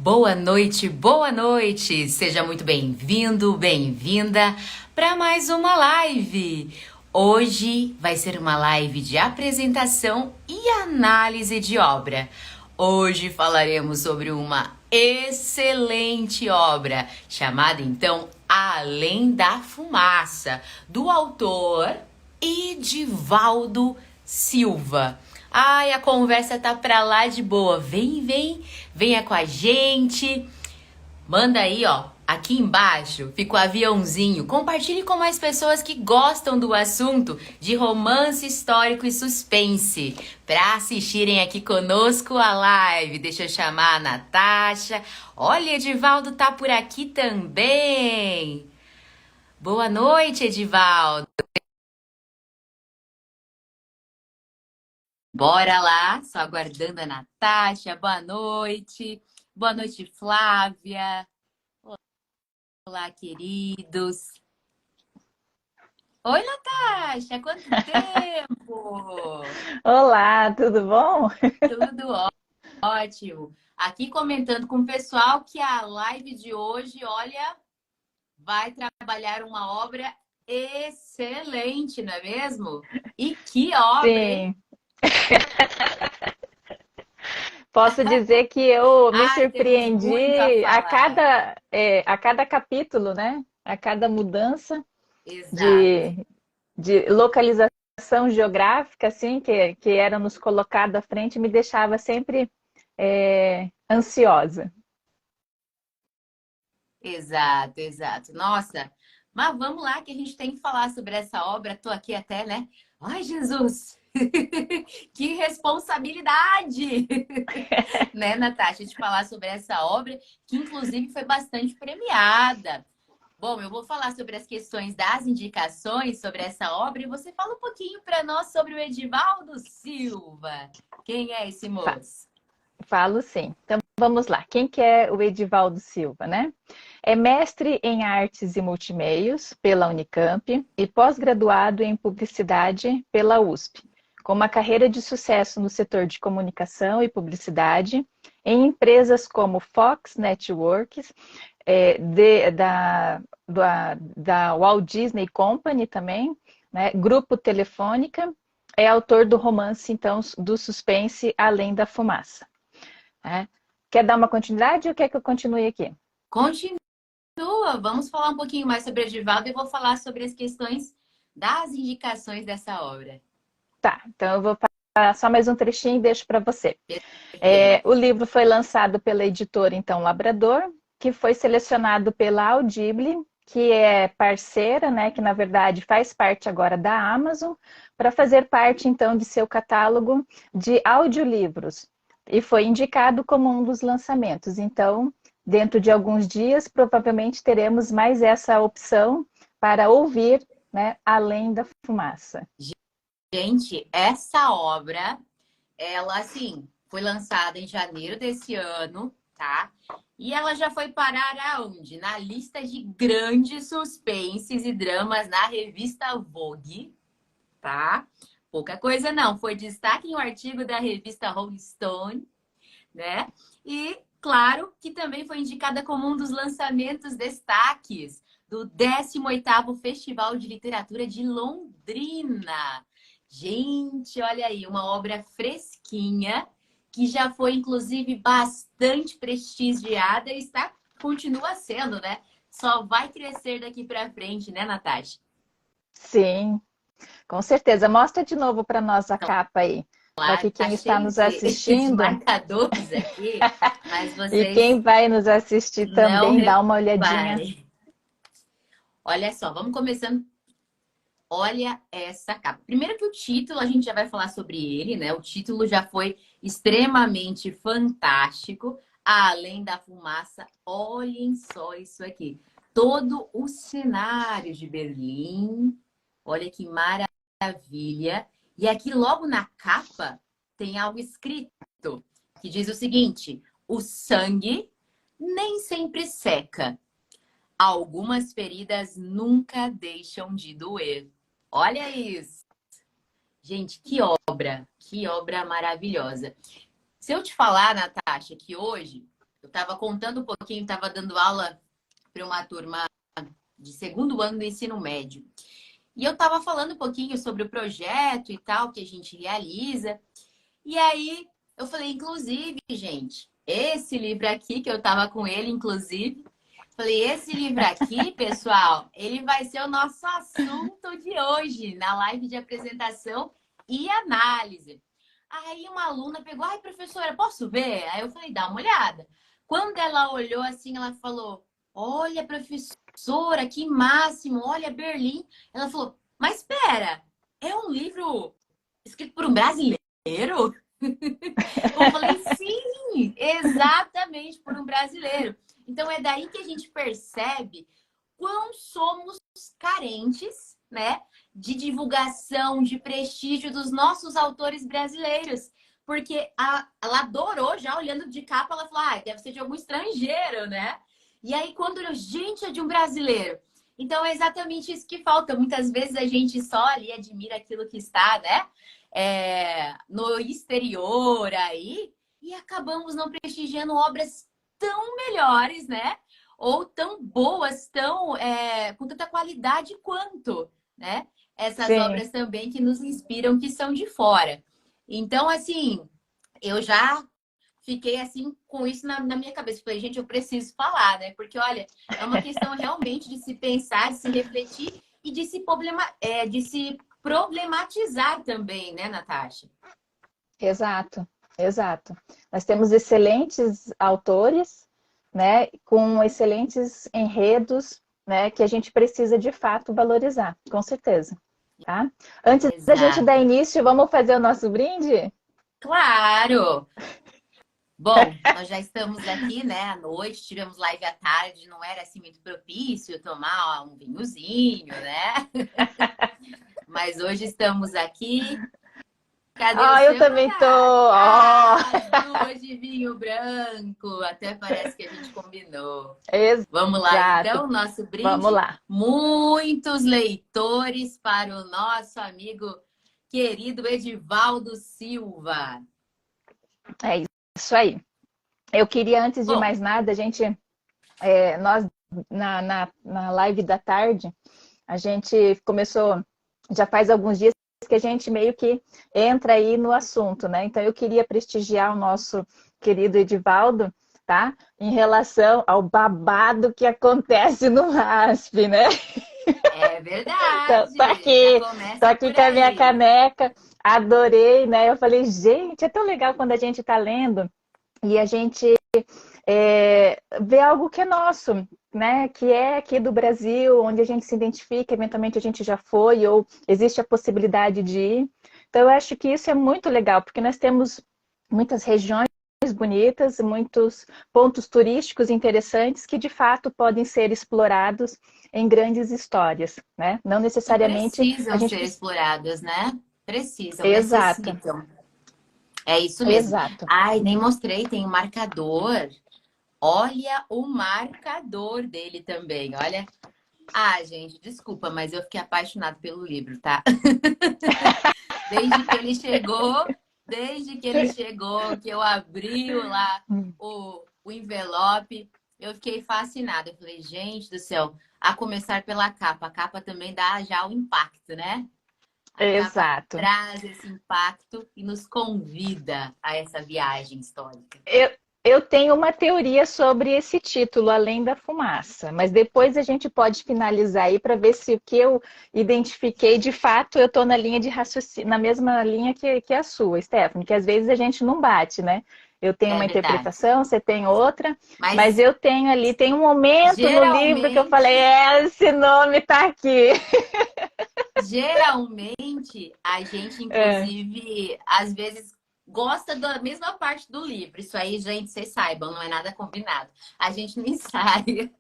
Boa noite! Seja muito bem-vindo, bem-vinda para mais uma live. Hoje vai ser uma live de apresentação e análise de obra. Hoje falaremos sobre uma excelente obra, chamada então Além da Fumaça, do autor Edivaldo Silva. Ai, a conversa tá pra lá de boa. Venha com a gente. Manda aí, ó, aqui embaixo fica o aviãozinho. Compartilhe com mais pessoas que gostam do assunto de romance histórico e suspense, para assistirem aqui conosco a live. Deixa eu chamar a Natasha. Olha, Edivaldo tá por aqui também. Boa noite, Edivaldo. Bora lá, só aguardando a Natasha. Boa noite. Boa noite, Flávia. Olá, queridos. Oi, Natasha, quanto tempo? Olá, tudo bom? Tudo ótimo. Aqui comentando com o pessoal que a live de hoje, olha, vai trabalhar uma obra excelente, não é mesmo? E que obra, hein? Sim, posso dizer que eu me Ai, temos muito a surpreendi falar. a cada capítulo, né? A cada mudança Exato. de, de localização geográfica, assim, que era nos colocado à frente, me deixava sempre ansiosa. Exato, exato. Nossa, mas vamos lá que a gente tem que falar sobre essa obra. Tô aqui até, né? Ai, Jesus! Que responsabilidade! Né, Natasha, de falar sobre essa obra, que inclusive foi bastante premiada. Bom, eu vou falar sobre as questões das indicações sobre essa obra e você fala um pouquinho para nós sobre o Edivaldo Silva. Quem é esse Fa- moço? Falo sim. Então vamos lá. Quem que é o Edivaldo Silva, né? É mestre em artes e multimeios pela Unicamp e pós-graduado em publicidade pela USP, com uma carreira de sucesso no setor de comunicação e publicidade em empresas como Fox Networks, da Walt Disney Company também, né? Grupo Telefônica. É autor do romance, então, do suspense Além da Fumaça. Né? Quer dar uma continuidade ou quer que eu continue aqui? Continua, vamos falar um pouquinho mais sobre o Edivaldo e eu vou falar sobre as questões das indicações dessa obra. Tá, então eu vou passar só mais um trechinho e deixo para você. O Perfeito. livro foi lançado pela editora, então, Labrador, que foi selecionado pela Audible, que é parceira, né, que na verdade faz parte agora da Amazon, para fazer parte, então, de seu catálogo de audiolivros. E foi indicado como um dos lançamentos. Então, dentro de alguns dias, provavelmente teremos mais essa opção para ouvir, né, Além da Fumaça. Gente, essa obra, ela assim, foi lançada em janeiro desse ano, tá? E ela já foi parar aonde? Na lista de grandes suspenses e dramas na revista Vogue, tá? Pouca coisa não, foi destaque em um artigo da revista Rolling Stone, né? E claro que também foi indicada como um dos lançamentos destaques do 18º Festival de Literatura de Londrina. Gente, olha aí, uma obra fresquinha que já foi inclusive bastante prestigiada e continua sendo, né? Só vai crescer daqui para frente, né, Natasha? Sim, com certeza. Mostra de novo para nós a capa aí, para Claro, que tá quem está cheio nos de assistindo marcadores aqui, mas e vocês quem vai nos assistir não também dá uma olhadinha. reparem. Olha só, vamos começando. Olha essa capa. Primeiro que o título, a gente já vai falar sobre ele, né? O título já foi extremamente fantástico. Além da fumaça, olhem só isso aqui. Todo o cenário de Berlim. Olha que maravilha. E aqui, logo na capa, tem algo escrito que diz o seguinte: o sangue nem sempre seca. Algumas feridas nunca deixam de doer. Olha isso. Gente, que obra maravilhosa. Se eu te falar, Natasha, que hoje eu estava contando um pouquinho, estava dando aula para uma turma de segundo ano do ensino médio. E eu estava falando um pouquinho sobre o projeto e tal que a gente realiza. E aí eu falei, inclusive, gente, esse livro aqui, que eu estava com ele, inclusive, falei, esse livro aqui, pessoal, ele vai ser o nosso assunto de hoje, na live de apresentação e análise. Aí uma aluna pegou, ai, professora, posso ver? Aí eu falei, dá uma olhada. Quando ela olhou assim, ela falou, olha, professora, que máximo, olha, Berlim. Ela falou, mas espera, é um livro escrito por um brasileiro? Eu falei, sim, exatamente por um brasileiro. Então é daí que a gente percebe quão somos carentes, né, de divulgação, de prestígio dos nossos autores brasileiros. Porque ela adorou, já olhando de capa, ela falou, ah, deve ser de algum estrangeiro, né? E aí, quando eu, gente, é de um brasileiro. Então, é exatamente isso que falta. Muitas vezes a gente só ali admira aquilo que está, né? No exterior aí, e acabamos não prestigiando obras tão melhores, né? Ou tão boas, com tanta qualidade quanto, né? Essas Sim, obras também que nos inspiram, que são de fora. Então, assim, eu já fiquei assim com isso na minha cabeça. Falei, gente, eu preciso falar, né? Porque, olha, é uma questão realmente de se pensar, de se refletir e de se problematizar também, né, Natasha? exato, exato. Nós temos excelentes autores, né, com excelentes enredos, né, que a gente precisa de fato valorizar, com certeza, tá? Antes da gente dar Exato. início, vamos fazer o nosso brinde? Claro! Bom, nós já estamos aqui, né, à noite, tivemos live à tarde, não era assim muito propício tomar um vinhozinho, né? Mas hoje estamos aqui. Cadê o Ah, eu seu, também tô. Natália? Ó, Ah, as duas de vinho branco. Até parece que a gente combinou. Vamos lá, exato. então, nosso Vamos brinde. lá. Muitos leitores para o nosso amigo querido Edivaldo Silva. É isso aí. Eu queria, antes de Bom, mais nada, a gente, nós na live da tarde, a gente começou, já faz alguns dias que a gente meio que entra aí no assunto, né? Então eu queria prestigiar o nosso querido Edivaldo, tá? Em relação ao babado que acontece no RASP, né? é Então, verdade. Já tô começa aqui por com a minha aí. caneca, adorei, né? Eu falei, gente, é tão legal quando a gente tá lendo e a gente ver algo que é nosso, né? Que é aqui do Brasil, onde a gente se identifica, eventualmente a gente já foi, ou existe a possibilidade de ir. Então, eu acho que isso é muito legal, porque nós temos muitas regiões bonitas, muitos pontos turísticos interessantes que de fato podem ser explorados em grandes histórias, né? Não E necessariamente a precisam gente ser precisa. exploradas, né? Precisam, Exato, necessitam. É isso mesmo. exato. Ai, nem mostrei, tem um marcador. Olha o marcador dele também, olha. Ah, gente, desculpa, mas eu fiquei apaixonada pelo livro, tá? Desde que ele chegou, desde que ele chegou, que eu abri lá o envelope, eu fiquei fascinada. Eu falei, gente do céu, a começar pela capa. A capa também dá já o impacto, né? A capa Exato. traz esse impacto e nos convida a essa viagem histórica. Eu, eu tenho uma teoria sobre esse título, Além da Fumaça, mas depois a gente pode finalizar aí para ver se o que eu identifiquei, de fato, eu estou na linha de raciocínio, na mesma linha que a sua, Stephanie, que às vezes a gente não bate, né? Eu tenho É uma verdade. interpretação, você tem outra, mas Mas eu tenho ali, tem um momento no livro que eu falei, geralmente, esse nome está aqui. geralmente, a gente, É, inclusive, às vezes gosta da mesma parte do livro. Isso aí, gente, vocês saibam, não é nada combinado. A gente não ensaia,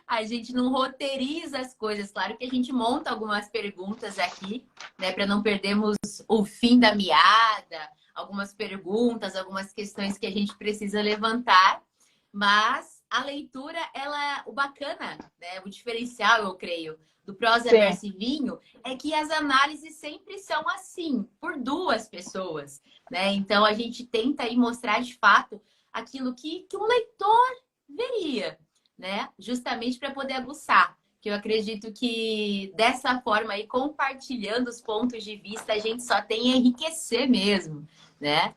a gente não roteiriza as coisas. Claro que a gente monta algumas perguntas aqui, né, para não perdermos o fim da meada, algumas perguntas, algumas questões que a gente precisa levantar. Mas a leitura, ela, o bacana, né, o diferencial, eu creio, do Prosa sim, Verso e Vinho é que as análises sempre são assim, por duas pessoas, né? Então a gente tenta aí mostrar de fato aquilo que um leitor veria, né? Justamente para poder aguçar. Que eu acredito que dessa forma aí, compartilhando os pontos de vista, a gente só tem a enriquecer mesmo, né?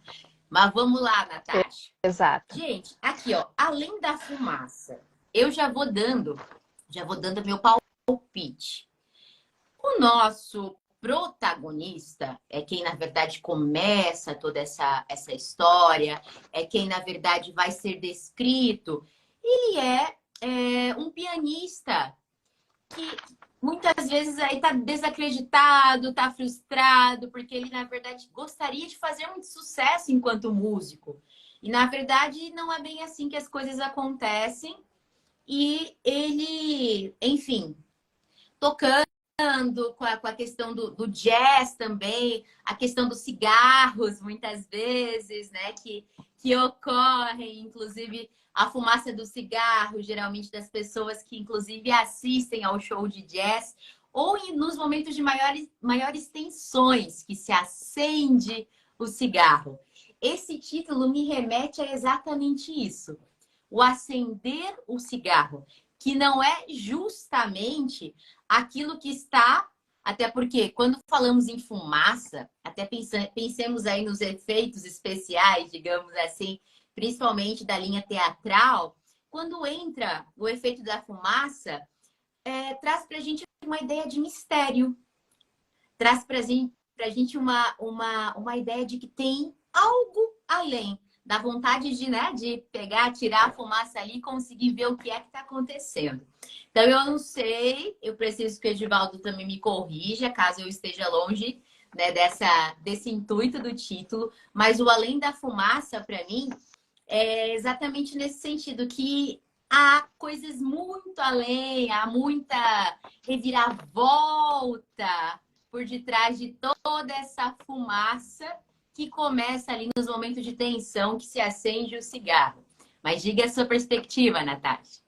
Mas vamos lá, Natasha. Exato. Gente, aqui, ó, além da fumaça, eu já vou dando meu palpite. O nosso protagonista é quem, na verdade, começa toda essa história, é quem, na verdade, vai ser descrito. Ele é um pianista que muitas vezes aí tá desacreditado, tá frustrado, porque ele, na verdade, gostaria de fazer muito sucesso enquanto músico. E, na verdade, não é bem assim que as coisas acontecem. E ele, enfim, tocando com a questão do jazz também, a questão dos cigarros, muitas vezes, né, que ocorrem, inclusive a fumaça do cigarro, geralmente das pessoas que, inclusive, assistem ao show de jazz, ou nos momentos de maiores tensões, que se acende o cigarro. Esse título me remete a exatamente isso. O acender o cigarro, que não é justamente aquilo que está, até porque quando falamos em fumaça, até pensemos aí nos efeitos especiais, digamos assim, principalmente da linha teatral, quando entra o efeito da fumaça, traz para a gente uma ideia de mistério, traz para a gente uma ideia de que tem algo além. Dá vontade de, né, de pegar, tirar a fumaça ali e conseguir ver o que é que está acontecendo. Então, eu não sei, eu preciso que o Edivaldo também me corrija, caso eu esteja longe, né, desse intuito do título, mas o Além da Fumaça, para mim, é exatamente nesse sentido, que há coisas muito além, há muita reviravolta por detrás de toda essa fumaça que começa ali nos momentos de tensão que se acende o cigarro. Mas diga a sua perspectiva, Natasha.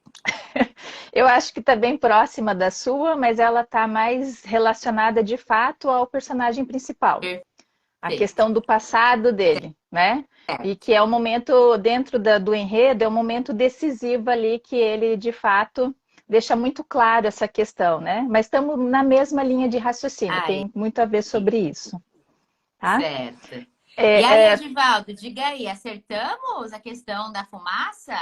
Eu acho que está bem próxima da sua, mas ela está mais relacionada de fato ao personagem principal. A Perfeito. questão do passado dele, né? E que é o momento, dentro do enredo, é um momento decisivo ali que ele, de fato, deixa muito claro essa questão, né? Mas estamos na mesma linha de raciocínio, Aí, tem muito a ver sobre isso, tá? certo. E aí, É, Edivaldo, diga aí, acertamos a questão da fumaça?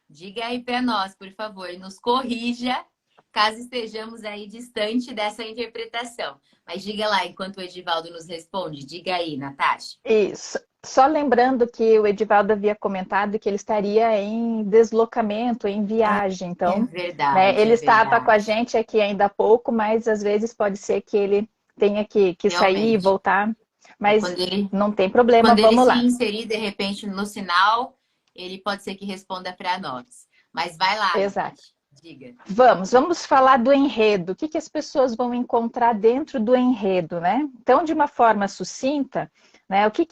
Diga aí para nós, por favor, e nos corrija caso estejamos aí distante dessa interpretação. Mas diga lá, enquanto o Edivaldo nos responde, diga aí, Natasha. isso. Só lembrando que o Edivaldo havia comentado que ele estaria em deslocamento, em viagem. É Então, né, verdade, ele é estava com a verdade. gente aqui ainda há pouco, mas às vezes pode ser que ele tenha que sair e Realmente. voltar. É Mas não tem problema, quando ele vamos se lá. inserir de repente no sinal, ele pode ser que responda para nós. Mas vai lá, Exato. Natasha, diga. Vamos falar do enredo. O que as pessoas vão encontrar dentro do enredo, né? Então, de uma forma sucinta, né? O que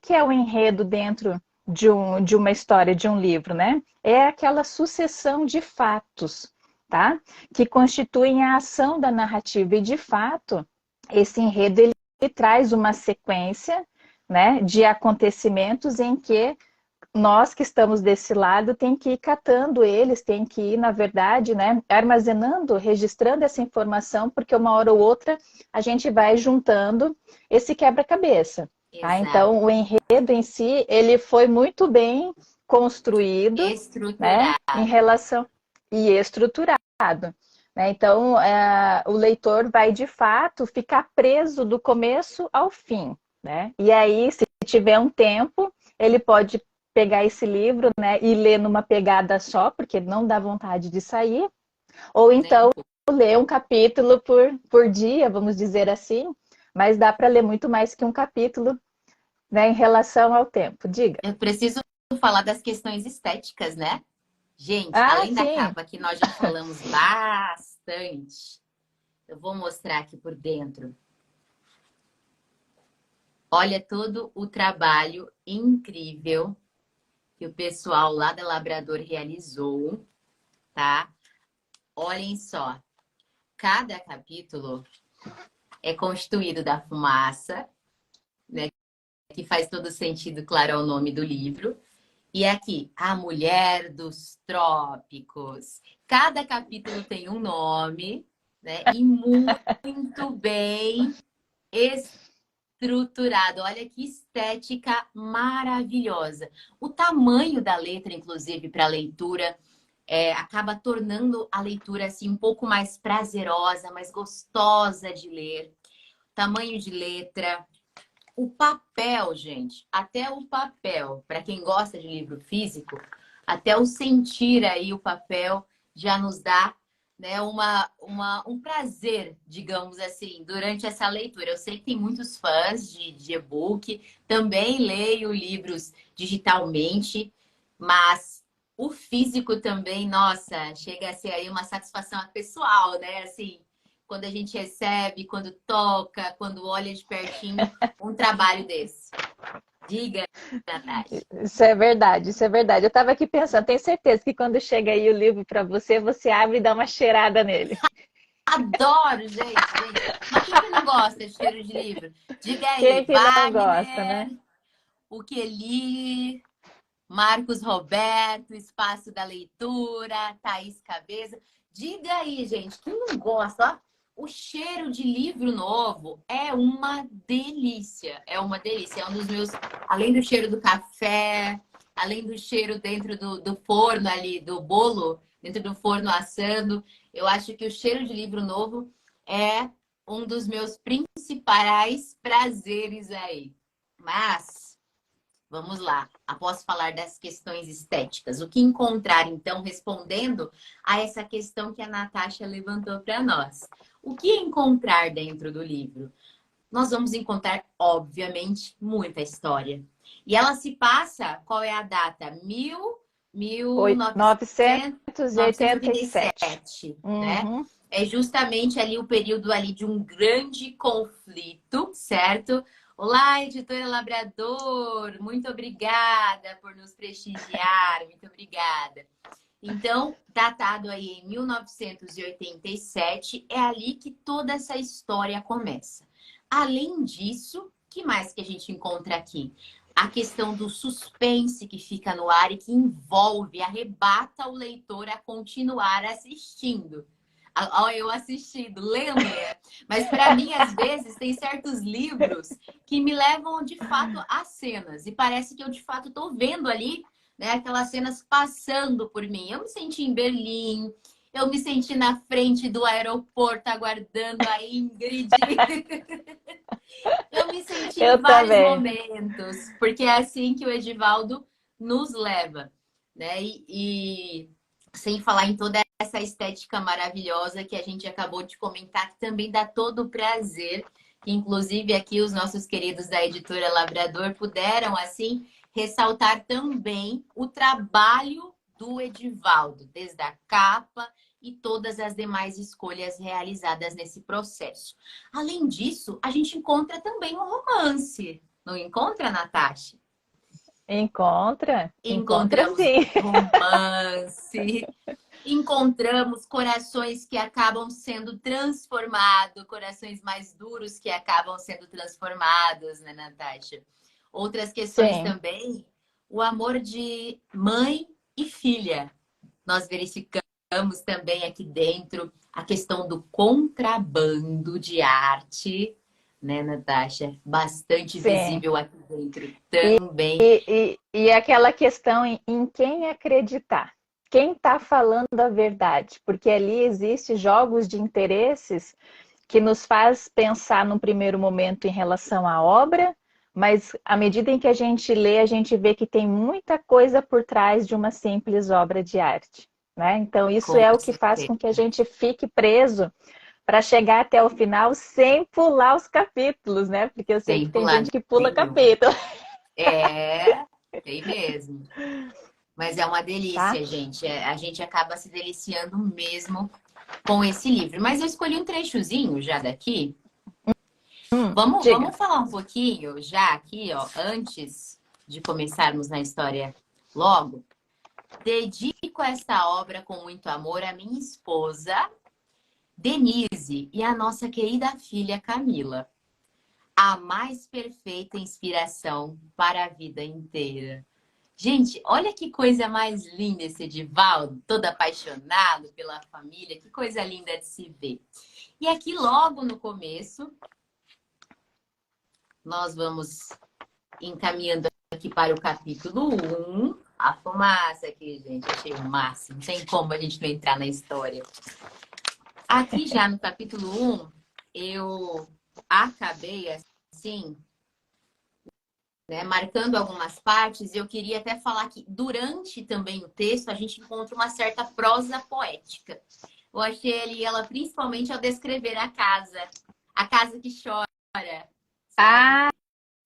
é o enredo dentro de uma história, de um livro, né? É aquela sucessão de fatos, tá? Que constituem a ação da narrativa. E, de fato, esse enredo ele traz uma sequência, né? De acontecimentos em que nós que estamos desse lado tem que ir catando eles, tem que ir, na verdade, né, armazenando, registrando essa informação, porque uma hora ou outra a gente vai juntando esse quebra-cabeça. Tá? Exato. Então, o enredo em si, ele foi muito bem construído, né, em Estruturado. relação e estruturado. Né? Então, o leitor vai, de fato, ficar preso do começo ao fim. Né? E aí, se tiver um tempo, ele pode pegar esse livro, né, e ler numa pegada só, porque não dá vontade de sair, ou Nem um então pouco. ler um capítulo por dia, vamos dizer assim, mas dá para ler muito mais que um capítulo, né, em relação ao tempo. Diga. Eu preciso falar das questões estéticas, né? Gente, Ah, além da sim. capa que nós já falamos bastante, eu vou mostrar aqui por dentro. Olha todo o trabalho incrível que o pessoal lá da Labrador realizou, tá? Olhem só, cada capítulo é constituído da fumaça, né? Que faz todo sentido, claro, ao nome do livro. E aqui, A Mulher dos Trópicos. Cada capítulo tem um nome, né? E muito bem estruturado. Olha que estética maravilhosa. O tamanho da letra, inclusive, para a leitura, acaba tornando a leitura assim um pouco mais prazerosa, mais gostosa de ler. Tamanho de letra. O papel, gente, até o papel, para quem gosta de livro físico, até o sentir aí o papel já nos dá, né, um prazer, digamos assim, durante essa leitura. Eu sei que tem muitos fãs de e-book, também leio livros digitalmente, mas o físico também, nossa, chega a ser aí uma satisfação pessoal, né? Assim, quando a gente recebe, quando toca, quando olha de pertinho um trabalho desse. Diga, Natasha. Isso é verdade, isso é verdade. Eu estava aqui pensando, tenho certeza que quando chega aí o livro para você, você abre e dá uma cheirada nele. Adoro, gente. Mas quem que não gosta de cheiro de livro? Diga Quem aí, que não gosta, né? Wagner, o que li, Marcos Roberto, Espaço da Leitura, Thaís Cabeça. Diga aí, gente, quem não gosta? Ó, o cheiro de livro novo é uma delícia. É uma delícia. É um dos meus. Além do cheiro do café, além do cheiro dentro do forno ali, do bolo, dentro do forno assando, eu acho que o cheiro de livro novo é um dos meus principais prazeres aí. Mas. Vamos lá, após falar das questões estéticas, o que encontrar, então, respondendo a essa questão que a Natasha levantou para nós? O que encontrar dentro do livro? Nós vamos encontrar, obviamente, muita história. E ela se passa, qual é a data? Novecentos e oitenta e sete. 1987, né? Uhum. É justamente ali o período ali de um grande conflito, certo? Olá, editora Labrador, muito obrigada por nos prestigiar, muito obrigada. Então, datado aí em 1987, é ali que toda essa história começa. Além disso, o que mais que a gente encontra aqui? A questão do suspense que fica no ar e que envolve, arrebata o leitor a continuar assistindo. Ó, eu assistindo, lendo, né? Mas para mim, às vezes, tem certos livros que me levam de fato a cenas. E parece que eu de fato estou vendo ali, né, aquelas cenas passando por mim. Eu me senti em Berlim, eu me senti na frente do aeroporto aguardando a Ingrid. Eu me senti em Eu vários também. momentos, porque é assim que o Edivaldo nos leva, né? E sem falar em toda essa estética maravilhosa que a gente acabou de comentar, que também dá todo o prazer. Inclusive, aqui os nossos queridos da editora Labrador puderam, assim, ressaltar também o trabalho do Edivaldo, desde a capa e todas as demais escolhas realizadas nesse processo. Além disso, a gente encontra também um romance. Não encontra, Natasha? Encontra? Encontra Encontramos sim. romance, encontramos corações que acabam sendo transformados, corações mais duros que acabam sendo transformados, né, Natasha? Outras questões Sim. também, o amor de mãe e filha. Nós verificamos também aqui dentro a questão do contrabando de arte, né, Natasha? Bastante Sim. visível aqui dentro E, também. e aquela questão em quem acreditar. Quem está falando a verdade? Porque ali existe jogos de interesses que nos faz pensar num primeiro momento em relação à obra, mas à medida em que a gente lê, a gente vê que tem muita coisa por trás de uma simples obra de arte. Né? Então, isso Com é o que faz certeza. com que a gente fique preso para chegar até o final sem pular os capítulos, né? Porque eu sei que Sem tem pular gente que pula nenhum. capítulo, É, tem mesmo. Mas é uma tá? delícia, gente. A gente acaba se deliciando mesmo com esse livro. Mas eu escolhi um trechozinho já daqui. Diga. Vamos falar um pouquinho já aqui, ó, antes de começarmos na história logo. Dedico esta obra com muito amor à minha esposa, Denise, e à nossa querida filha Camila. A mais perfeita inspiração para a vida inteira. Gente, olha que coisa mais linda esse Edivaldo, todo apaixonado pela família, que coisa linda de se ver. E aqui logo no começo, nós vamos encaminhando aqui para o capítulo 1. A fumaça aqui, gente, achei o máximo. Não tem como a gente não entrar na história. Aqui já no capítulo 1, eu acabei assim, né, marcando algumas partes. Eu queria até falar que durante também o texto a gente encontra uma certa prosa poética. Eu achei ela principalmente ao descrever a casa que chora, sabe?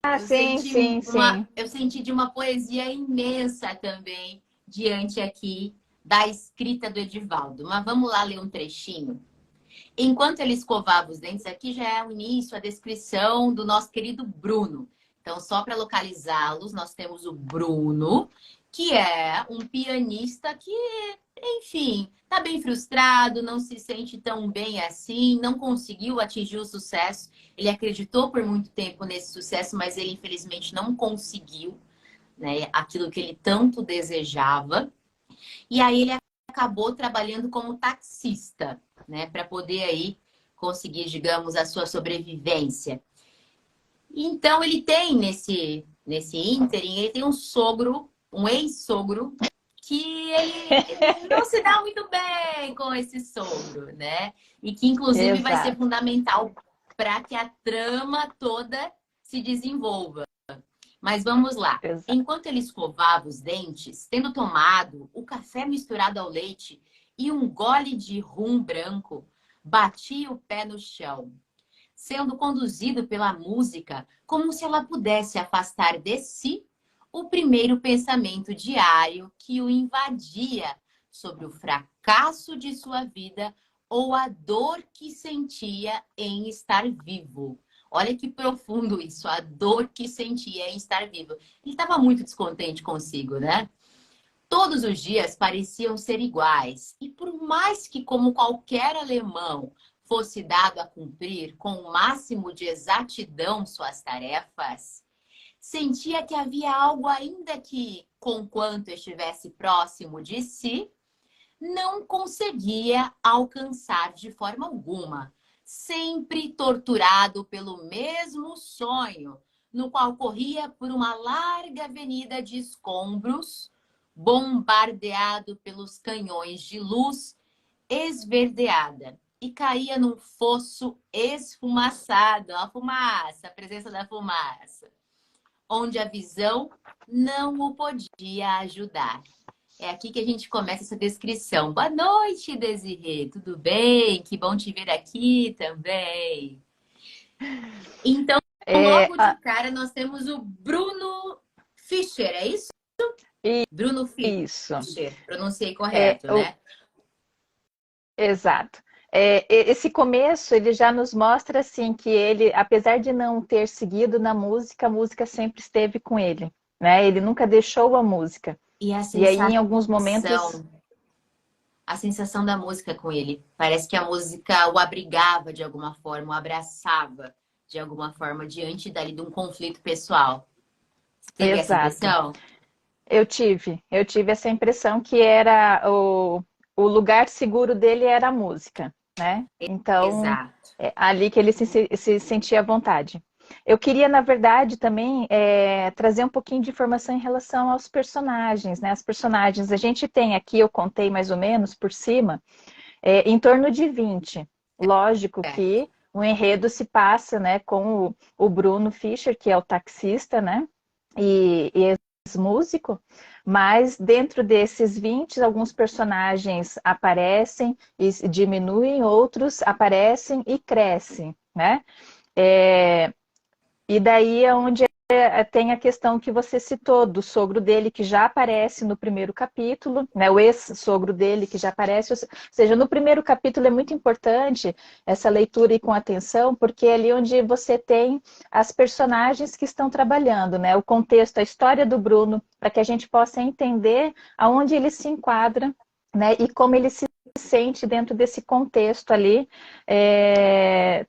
Ah, sim, sim, sim. Eu senti de uma poesia imensa também diante aqui da escrita do Edivaldo. Mas vamos lá ler um trechinho. Enquanto ele escovava os dentes, aqui já é o início, a descrição do nosso querido Bruno. Então, só para localizá-los, nós temos o Bruno, que é um pianista que, enfim, está bem frustrado, não se sente tão bem assim, não conseguiu atingir o sucesso. Ele acreditou por muito tempo nesse sucesso, mas ele infelizmente não conseguiu, né, aquilo que ele tanto desejava. E aí ele acabou trabalhando como taxista, né, para poder aí conseguir, digamos, a sua sobrevivência. Então ele tem nesse ínterim, ele tem um sogro, um ex-sogro, que ele não se dá muito bem com esse sogro, né? E que inclusive vai ser Exato, fundamental para que a trama toda se desenvolva. Mas vamos lá. exato. Enquanto ele escovava os dentes, tendo tomado o café misturado ao leite e um gole de rum branco, batia o pé no chão, sendo conduzido pela música, como se ela pudesse afastar de si o primeiro pensamento diário que o invadia sobre o fracasso de sua vida ou a dor que sentia em estar vivo. Olha que profundo isso, a dor que sentia em estar vivo. Ele estava muito descontente consigo, né? Todos os dias pareciam ser iguais, e por mais que, como qualquer alemão, fosse dado a cumprir com o máximo de exatidão suas tarefas, sentia que havia algo ainda que, conquanto estivesse próximo de si, não conseguia alcançar de forma alguma, sempre torturado pelo mesmo sonho, no qual corria por uma larga avenida de escombros, bombardeado pelos canhões de luz esverdeada, e caía num fosso esfumaçado, a presença da fumaça, onde a visão não o podia ajudar. É aqui que a gente começa essa descrição. Boa noite, Desirê. Tudo bem? Que bom te ver aqui também. Então, É, logo de cara, nós temos o Bruno Fischer, é isso? Bruno isso. Fischer, pronunciei É, correto, né? exato. Esse começo, ele já nos mostra assim que ele, apesar de não ter seguido na música, a música sempre esteve com ele, né? Ele nunca deixou a música. E E aí, em alguns momentos, a sensação da música com ele. Parece que a música o abrigava de alguma forma, o abraçava de alguma forma diante dali de um conflito pessoal. Você teve essa exato. impressão? Eu tive essa impressão que era o lugar seguro dele era a música, né? Então, Exato. é ali que ele se sentia à vontade. Eu queria, na verdade, também trazer um pouquinho de informação em relação aos personagens, né? As personagens, a gente tem aqui, eu contei mais ou menos por cima, em torno de 20. Lógico É, que o enredo se passa, né, com o Bruno Fischer, que é o taxista, né? E músico, mas dentro desses 20, alguns personagens aparecem e diminuem, outros aparecem e crescem, né? É, e daí é onde tem a questão que você citou do sogro dele, que já aparece no primeiro capítulo, né? O ex-sogro dele, que já aparece. Ou seja, no primeiro capítulo é muito importante essa leitura e com atenção, porque é ali onde você tem as personagens que estão trabalhando, né? O contexto, a história do Bruno, para que a gente possa entender aonde ele se enquadra, né? E como ele se sente dentro desse contexto ali,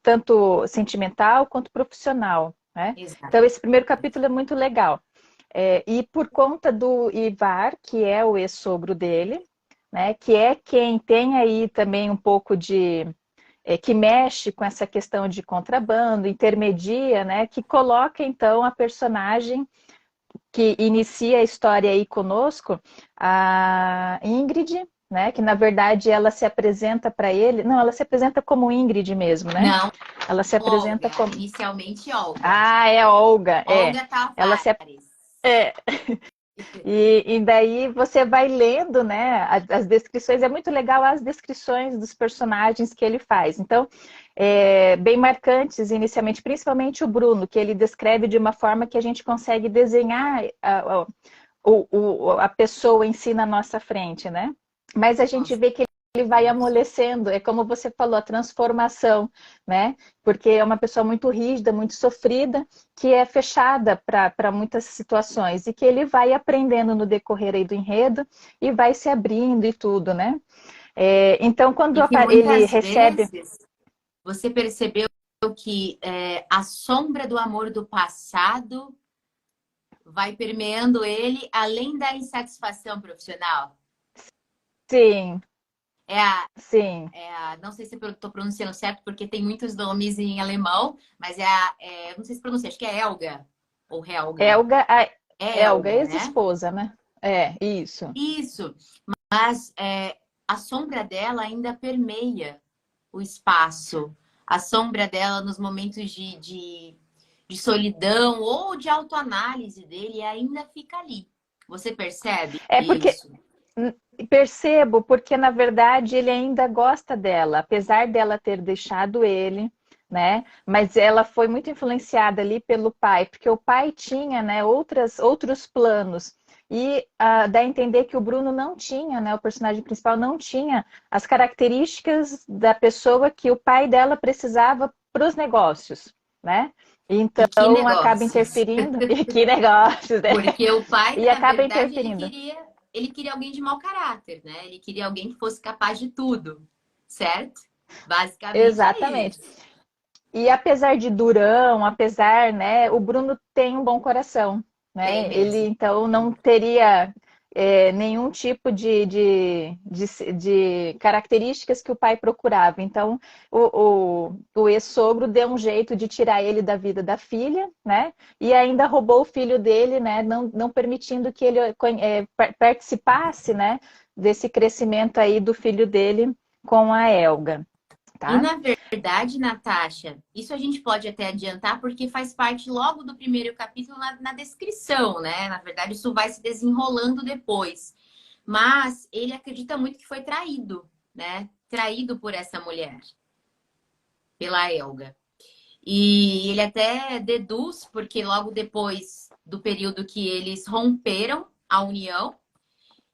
tanto sentimental quanto profissional. Né? exato. Então, esse primeiro capítulo é muito legal. E por conta do Ivar, que é o ex-sogro dele, né, que é quem tem aí também um pouco de que mexe com essa questão de contrabando, intermedia, né, que coloca então a personagem que inicia a história aí conosco, a Ingrid, né, que na verdade ela se apresenta para ele, não, ela se apresenta como Ingrid mesmo, né? Não, Ela se apresenta Olga. como Inicialmente Olga. Ah, é Olga, é. Olga Ela se Tavares. é, e daí você vai lendo, né, as descrições, é muito legal as descrições dos personagens que ele faz. Então, bem marcantes inicialmente, principalmente o Bruno, que ele descreve de uma forma que a gente consegue desenhar a pessoa em si na nossa frente, né? Mas a gente Nossa, vê que ele vai amolecendo, é como você falou, a transformação, né? Porque é uma pessoa muito rígida, muito sofrida, que é fechada para muitas situações e que ele vai aprendendo no decorrer aí do enredo e vai se abrindo e tudo, né? Então, quando e que ele muitas recebe. vezes você percebeu que a sombra do amor do passado vai permeando ele além da insatisfação profissional. Sim, É a, sim. não sei se eu estou pronunciando certo, porque tem muitos nomes em alemão, mas não sei se pronuncia, acho que é Helga ou Helga. É Elga, Helga, né? ex-esposa, né? Isso. Isso. Mas a sombra dela ainda permeia o espaço. A sombra dela nos momentos de solidão ou de autoanálise dele ainda fica ali. Você percebe Porque isso? percebo, porque na verdade ele ainda gosta dela, apesar dela ter deixado ele, né? Mas ela foi muito influenciada ali pelo pai, porque o pai tinha, né, outros planos. E dá a entender que o Bruno não tinha, né? O personagem principal não tinha as características da pessoa que o pai dela precisava para os negócios, né? E que Então acaba negócios. interferindo. E que negócios, né? Porque o pai, E na acaba verdade, interferindo. ele queria alguém de mau caráter, né? Ele queria alguém que fosse capaz de tudo, certo? Basicamente é Exatamente. isso. E apesar de durão, apesar, né, o Bruno tem um bom coração, Tem né? Ele mesmo. então não teria nenhum tipo de características que o pai procurava. Então o ex-sogro deu um jeito de tirar ele da vida da filha, né? E ainda roubou o filho dele, né? Não permitindo que ele participasse, né? Desse crescimento aí do filho dele com a Elga, E tá? na verdade, Natasha, isso a gente pode até adiantar porque faz parte logo do primeiro capítulo na descrição, né? Na verdade, isso vai se desenrolando depois. Mas ele acredita muito que foi traído, né? Traído por essa mulher, pela Elga. E ele até deduz, porque logo depois do período que eles romperam a união,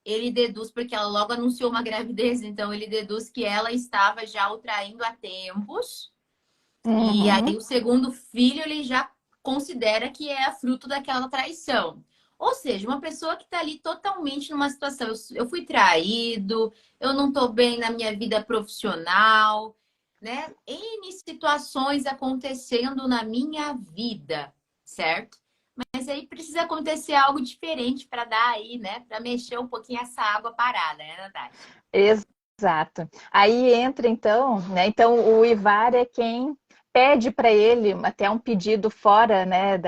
ele deduz, porque ela logo anunciou uma gravidez, então ele deduz que ela estava já o traindo há tempos. E aí Uhum. o segundo filho ele já considera que é fruto daquela traição. Ou seja, uma pessoa que está ali totalmente numa situação, eu fui traído, eu não estou bem na minha vida profissional, né? N situações acontecendo na minha vida, certo? Mas aí precisa acontecer algo diferente para dar aí, né? Para mexer um pouquinho essa água parada, né, Natasha? Exato. Aí entra então, né? Então o Ivar é quem pede para ele até um pedido fora, né,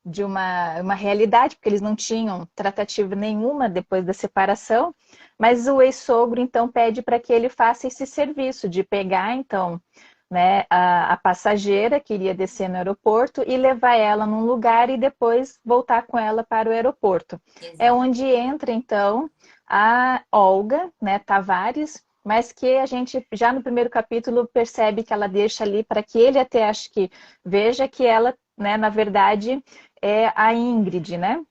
de uma realidade, porque eles não tinham tratativa nenhuma depois da separação, mas o ex-sogro então pede para que ele faça esse serviço de pegar então, né, a passageira que iria descer no aeroporto e levar ela num lugar e depois voltar com ela para o aeroporto. É Exato. onde entra então a Olga, né, Tavares, mas que a gente já no primeiro capítulo percebe que ela deixa ali para que ele até acho que veja que ela, né, na verdade é a Ingrid, né,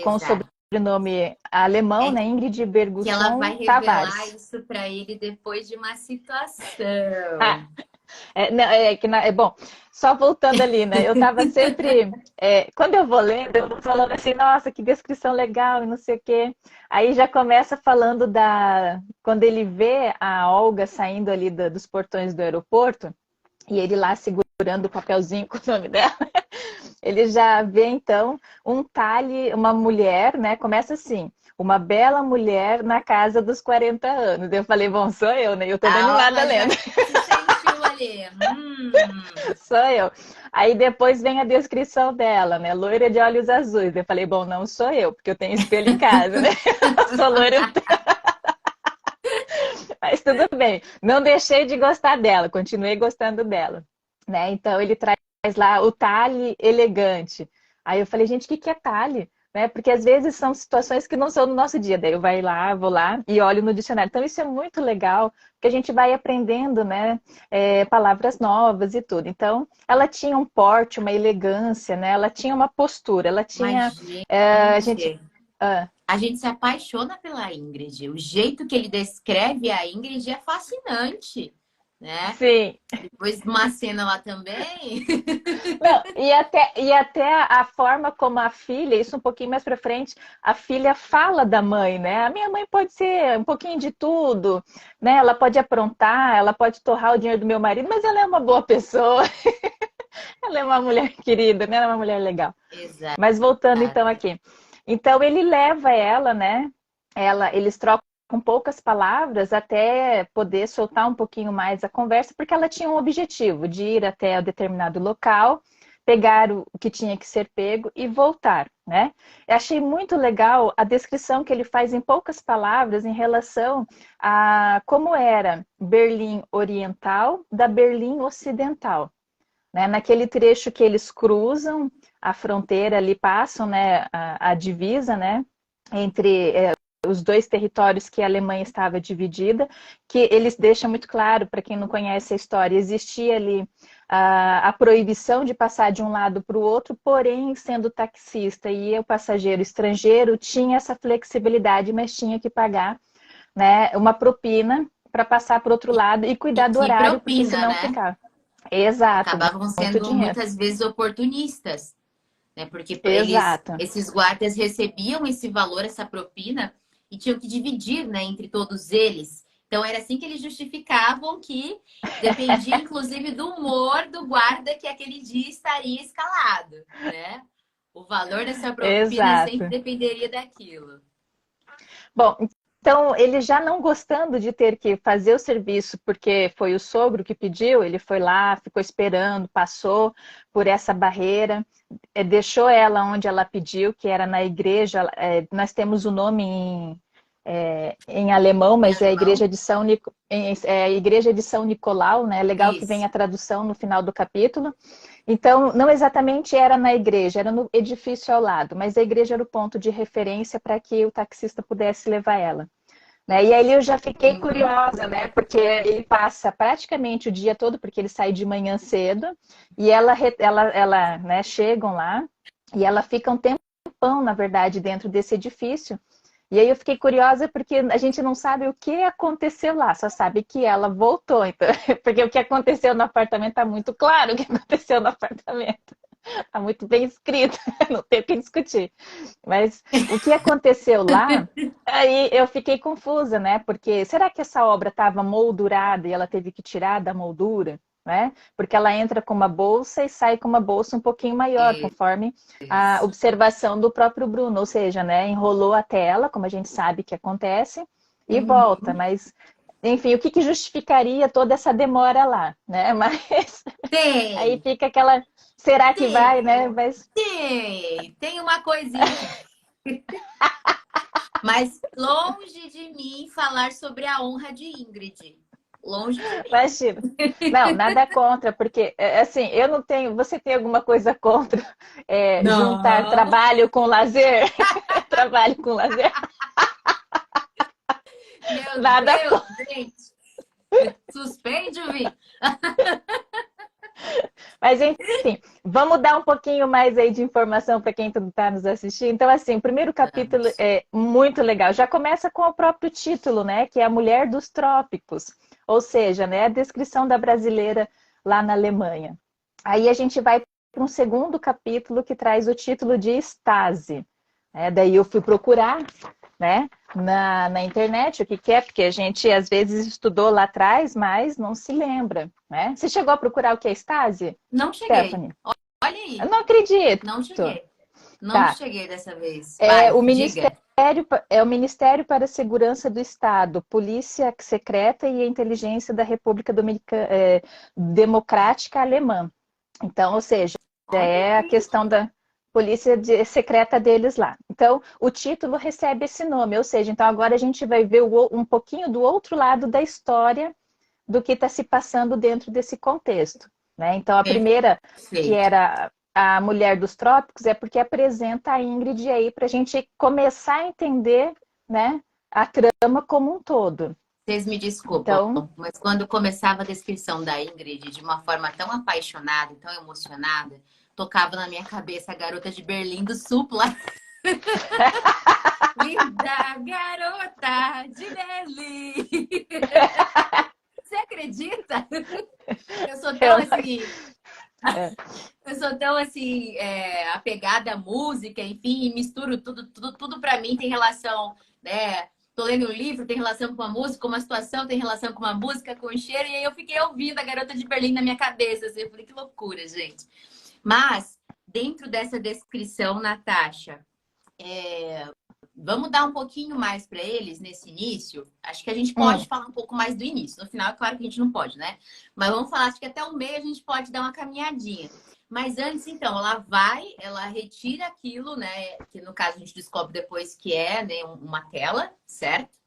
com o Exato. sobrenome alemão, É né, Ingrid que ela vai Bergusson revelar Tavares. isso para ele depois de uma Ah, situação. não, bom, só voltando ali, né? Eu estava sempre, quando eu vou lendo, eu vou falando assim, nossa, que descrição legal e não sei o quê. Aí já começa falando quando ele vê a Olga saindo ali dos portões do aeroporto e ele lá segurando o papelzinho com o nome dela. ele já vê, então, um talhe, uma mulher, né? Começa assim, uma bela mulher na casa dos 40 anos. Eu falei, bom, sou eu, né? Eu tô A animada Olga já lendo. se sentiu ali. Sou eu. Aí depois vem a descrição dela, né? Loira de olhos azuis. Eu falei, bom, não sou eu, porque eu tenho espelho em casa, né? Eu sou loira, mas tudo bem. Não deixei de gostar dela, continuei gostando dela, né? Então ele traz lá o talhe elegante. Aí eu falei, gente, o que que é talhe? Né? Porque às vezes são situações que não são no nosso dia. Daí eu vou lá e olho no dicionário. Então isso é muito legal, porque a gente vai aprendendo, né? Palavras novas e tudo. Então ela tinha um porte, uma elegância, né? Ela tinha uma postura, ela Mas, tinha. A gente. gente, ah, a gente se apaixona pela Ingrid. O jeito que ele descreve a Ingrid é fascinante, né? sim. Depois de uma cena lá também. Não, e até a forma como a filha, isso um pouquinho mais pra frente, a filha fala da mãe, né? A minha mãe pode ser um pouquinho de tudo, né? Ela pode aprontar, ela pode torrar o dinheiro do meu marido, mas ela é uma boa pessoa, ela é uma mulher querida, né? Ela é uma mulher legal. Exato. Mas voltando então aqui. Então ele leva ela, né? Eles trocam com poucas palavras até poder soltar um pouquinho mais a conversa, porque ela tinha um objetivo de ir até o determinado local, pegar o que tinha que ser pego e voltar, né? Eu achei muito legal a descrição que ele faz em poucas palavras em relação a como era Berlim Oriental da Berlim Ocidental, né? Naquele trecho que eles cruzam a fronteira ali, passam, né, a divisa, né, entre os dois territórios que a Alemanha estava dividida, que eles deixam muito claro, para quem não conhece a história, existia ali a proibição de passar de um lado para o outro, porém, sendo taxista e o passageiro estrangeiro, tinha essa flexibilidade, mas tinha que pagar, né, uma propina para passar para o outro lado e E cuidar do que horário, porque propina, senão né? ficava. Exato, Acabavam muito sendo dinheiro. muitas vezes oportunistas, né? Porque Exato. esses guardas recebiam esse valor, essa propina, e tinham que dividir, né, entre todos eles. Então era assim que eles justificavam que dependia, inclusive, do humor do guarda que aquele dia estaria escalado, né? O valor dessa propina sempre Exato. dependeria daquilo. Bom, então ele já não gostando de ter que fazer o serviço, porque foi o sogro que pediu, ele foi lá, ficou esperando, passou por essa barreira, deixou ela onde ela pediu, que era na igreja. Nós temos o nome em alemão, Em mas é a alemão? igreja de a igreja de São Nicolau, né? É legal que vem Isso. a tradução no final do capítulo. Então, não exatamente era na igreja, era no edifício ao lado, mas a igreja era o ponto de referência para que o taxista pudesse levar ela, né? E aí eu já fiquei Uhum. curiosa, né? Porque ele passa praticamente o dia todo, porque ele sai de manhã cedo, e ela, né, chegam lá, e ela fica um tempão, na verdade, dentro desse edifício. E aí eu fiquei curiosa porque a gente não sabe o que aconteceu lá, só sabe que ela voltou. Então, porque o que aconteceu no apartamento está muito claro o que aconteceu no apartamento. Está muito bem escrito, não tem o que discutir. Mas o que aconteceu lá, aí eu fiquei confusa, né? Porque será que essa obra estava moldurada e ela teve que tirar da moldura? Né? Porque ela entra com uma bolsa e sai com uma bolsa um pouquinho maior, conforme a Isso. observação do próprio Bruno, ou seja, né, enrolou a tela, como a gente sabe que acontece, e volta, Uhum. mas enfim, o que, que justificaria toda essa demora lá, né? Mas aí Tem, fica aquela, será que vai, né? tem, Mas tem uma coisinha. Mas longe de mim falar sobre a honra de Ingrid. Longe de mim. imagina. Não, nada contra, porque assim, eu não tenho. Você tem alguma coisa contra juntar Não. trabalho com lazer? Trabalho com lazer? Meu Nada. Deus, gente. Suspende o vídeo. Mas enfim, vamos dar um pouquinho mais aí de informação para quem está nos assistindo. Então, assim, o primeiro capítulo Vamos. é muito legal. Já começa com o próprio título, né? Que é a Mulher dos Trópicos. Ou seja, né, a descrição da brasileira lá na Alemanha. Aí a gente vai para um segundo capítulo que traz o título de Stasi. Daí eu fui procurar, né, na internet o que, que é, porque a gente às vezes estudou lá atrás, mas não se lembra, né? Você chegou a procurar o que é Stasi, Não cheguei. Stephanie? Olha Eu aí, não acredito. não cheguei. Não Tá. cheguei dessa vez. É Vai, o diga. Ministério para a Segurança do Estado, Polícia Secreta e a Inteligência da República Democrática Alemã. Então, ou seja, Olha é a aí. questão da secreta deles lá. Então, o título recebe esse nome, ou seja, então agora a gente vai ver um pouquinho do outro lado da história do que está se passando dentro desse contexto, né? Então, a primeira, que Perfeito. era a Mulher dos Trópicos, é porque apresenta a Ingrid aí para a gente começar a entender, né, a trama como um todo. Vocês me desculpam, Então, mas quando começava a descrição da Ingrid de uma forma tão apaixonada, tão emocionada, tocava na minha cabeça a garota de Berlim do Supla. Linda garota de Berlim. Você acredita? Eu sou tão eu, assim, é, eu sou tão assim, apegada à música, enfim, e misturo tudo para mim tem relação, né? Tô lendo um livro, tem relação com a música, com uma situação, tem relação com uma música, com um cheiro, e aí eu fiquei ouvindo a Garota de Berlim na minha cabeça, assim, eu falei, que loucura, gente. Mas, dentro dessa descrição, Natasha, vamos dar um pouquinho mais para eles nesse início? Acho que a gente pode hum, falar um pouco mais do início. No final, é claro que a gente não pode, né? Mas vamos falar, acho que até o meio a gente pode dar uma caminhadinha. Mas antes, então, ela retira aquilo, né? Que no caso a gente descobre depois que é, né, uma tela, certo?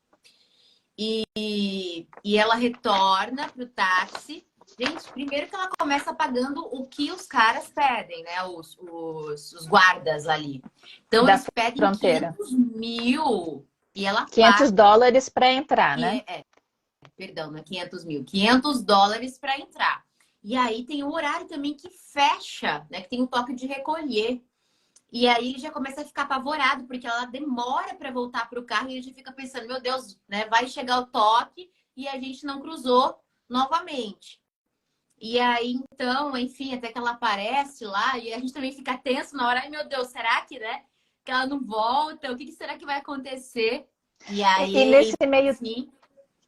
E ela retorna pro táxi. Gente, primeiro que ela começa pagando o que os caras pedem, né? Os guardas ali. Então, da eles pedem fronteira. 500 mil e ela 500 paga. dólares para entrar, né? Perdão, não é 500 mil. US$ 500 para entrar. E aí tem o horário também que fecha, né? Que tem o toque de recolher. E aí ele já começa a ficar apavorado, porque ela demora para voltar para o carro e ele já fica pensando, meu Deus, né? Vai chegar o toque e a gente não cruzou novamente. E aí, então, enfim, até que ela aparece lá e a gente também fica tenso na hora, ai meu Deus, será que, né? Que ela não volta? O que será que vai acontecer? E E aí, nesse meio sim,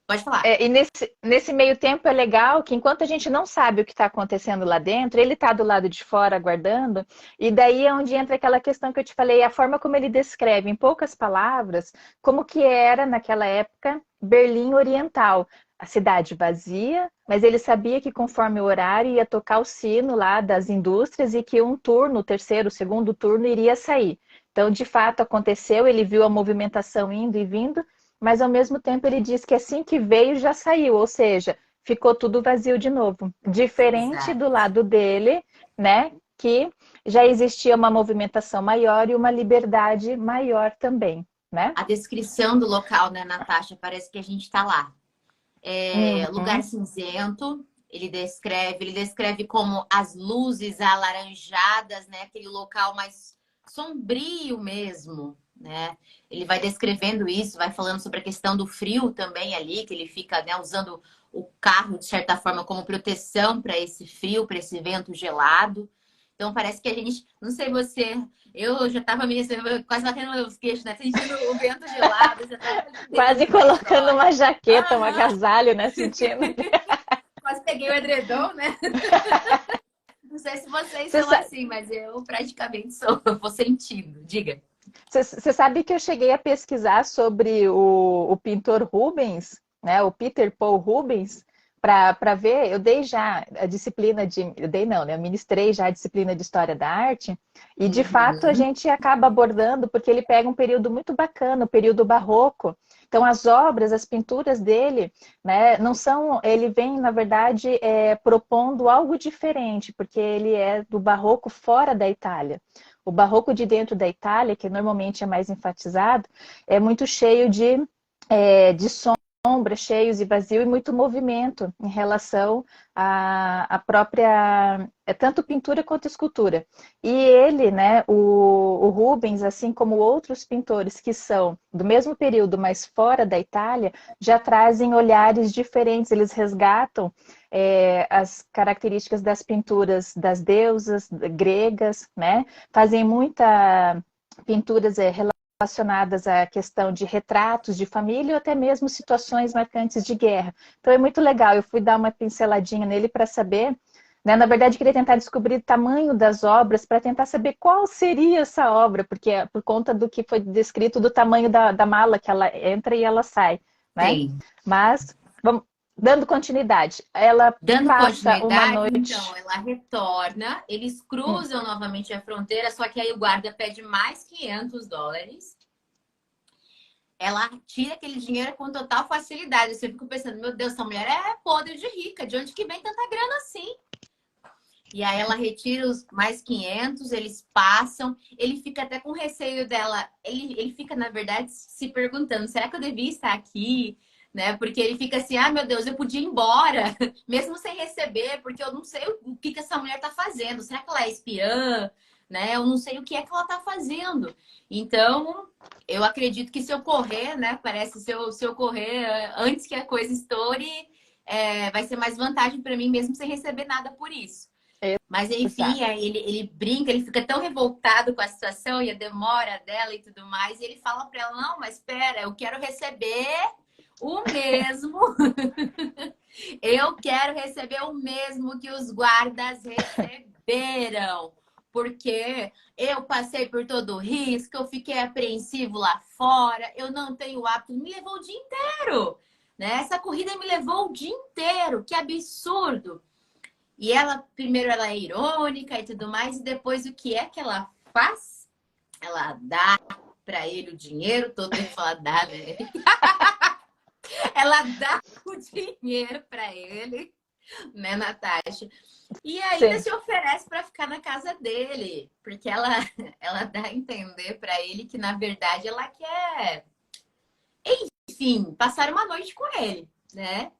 pode falar. E nesse meio tempo é legal que enquanto a gente não sabe o que está acontecendo lá dentro, ele está do lado de fora aguardando, e daí é onde entra aquela questão que eu te falei, a forma como ele descreve, em poucas palavras, como que era naquela época Berlim Oriental. A cidade vazia, mas ele sabia que conforme o horário ia tocar o sino lá das indústrias e que um turno, o terceiro, o segundo turno iria sair. Então, de fato, aconteceu, ele viu a movimentação indo e vindo, mas ao mesmo tempo ele diz que assim que veio já saiu, ou seja, ficou tudo vazio de novo. Diferente do Exato. lado dele, né, que já existia uma movimentação maior e uma liberdade maior também, né? A descrição do local, né, Natasha? Parece que a gente está lá. Lugar Uhum. cinzento, ele descreve como as luzes alaranjadas, né? Aquele local mais sombrio mesmo, né? Ele vai descrevendo isso, vai falando sobre a questão do frio também ali, que ele fica, né, usando o carro, de certa forma, como proteção para esse frio, para esse vento gelado. Então parece que a gente, não sei você, eu já estava meio quase batendo nos queixos, né? Sentindo o vento gelado, já estava Quase entendendo da colocando história. uma jaqueta, um Aham. agasalho, né, sentindo. Quase peguei o edredom, né? Não sei se vocês Você são sabe, assim, mas eu praticamente sou. Eu vou sentindo. Diga. você sabe que eu cheguei a pesquisar sobre o pintor Rubens, né, o Peter Paul Rubens, para ver, eu dei já a disciplina de, eu dei não, né, eu ministrei já a disciplina de História da Arte, e de fato a Uhum. gente acaba abordando, porque ele pega um período muito bacana, o período barroco, então as obras, as pinturas dele, né, não são, ele vem na verdade propondo algo diferente, porque ele é do barroco fora da Itália. O barroco de dentro da Itália, que normalmente é mais enfatizado, é muito cheio de sombra, cheios e vazio e muito movimento em relação à própria, tanto pintura quanto escultura. E ele, né, o Rubens, assim como outros pintores que são do mesmo período, mas fora da Itália, já trazem olhares diferentes, eles resgatam as características das pinturas das deusas gregas, né? Fazem muita pinturas relacionadas à questão de retratos de família ou até mesmo situações marcantes de guerra. Então é muito legal. Eu fui dar uma pinceladinha nele para saber né? Na verdade, queria tentar descobrir o tamanho das obras para tentar saber qual seria essa obra, porque é por conta do que foi descrito do tamanho da mala que ela entra e ela sai, né? Sim. Mas, vamos, dando continuidade, ela Dando passa uma continuidade, então, noite. ela retorna, eles cruzam novamente a fronteira, só que aí o guarda pede mais US$ 500. Ela tira aquele dinheiro com total facilidade. Você fica pensando, meu Deus, essa mulher é podre de rica, de onde que vem tanta grana assim? E aí ela retira os mais 500, eles passam, ele fica até com receio dela, ele fica, na verdade, se perguntando, será que eu devia estar aqui? Né? Porque ele fica assim, ah, meu Deus, eu podia ir embora, mesmo sem receber, porque eu não sei o que essa mulher tá fazendo. Será que ela é espiã? Né? Eu não sei o que é que ela tá fazendo. Então, eu acredito que se eu correr, né? Parece se eu correr antes que a coisa estoure, vai ser mais vantagem para mim, mesmo sem receber nada por isso. Mas enfim, Exato. aí ele brinca, ele fica tão revoltado com a situação e a demora dela e tudo mais, e ele fala para ela, não, mas espera, eu quero receber o mesmo, eu quero receber o mesmo que os guardas receberam, porque eu passei por todo o risco, eu fiquei apreensivo lá fora, eu não tenho hábito, me levou o dia inteiro, né? Essa corrida me levou o dia inteiro, que absurdo. E ela, primeiro, ela é irônica e tudo mais, e depois o que é que ela faz? Ela dá para ele o dinheiro, todo mundo fala dá, né? Ela dá o dinheiro para ele, né, Natasha? E ainda Sim. se oferece para ficar na casa dele, porque ela dá a entender para ele que, na verdade, ela quer, enfim, passar uma noite com ele, né?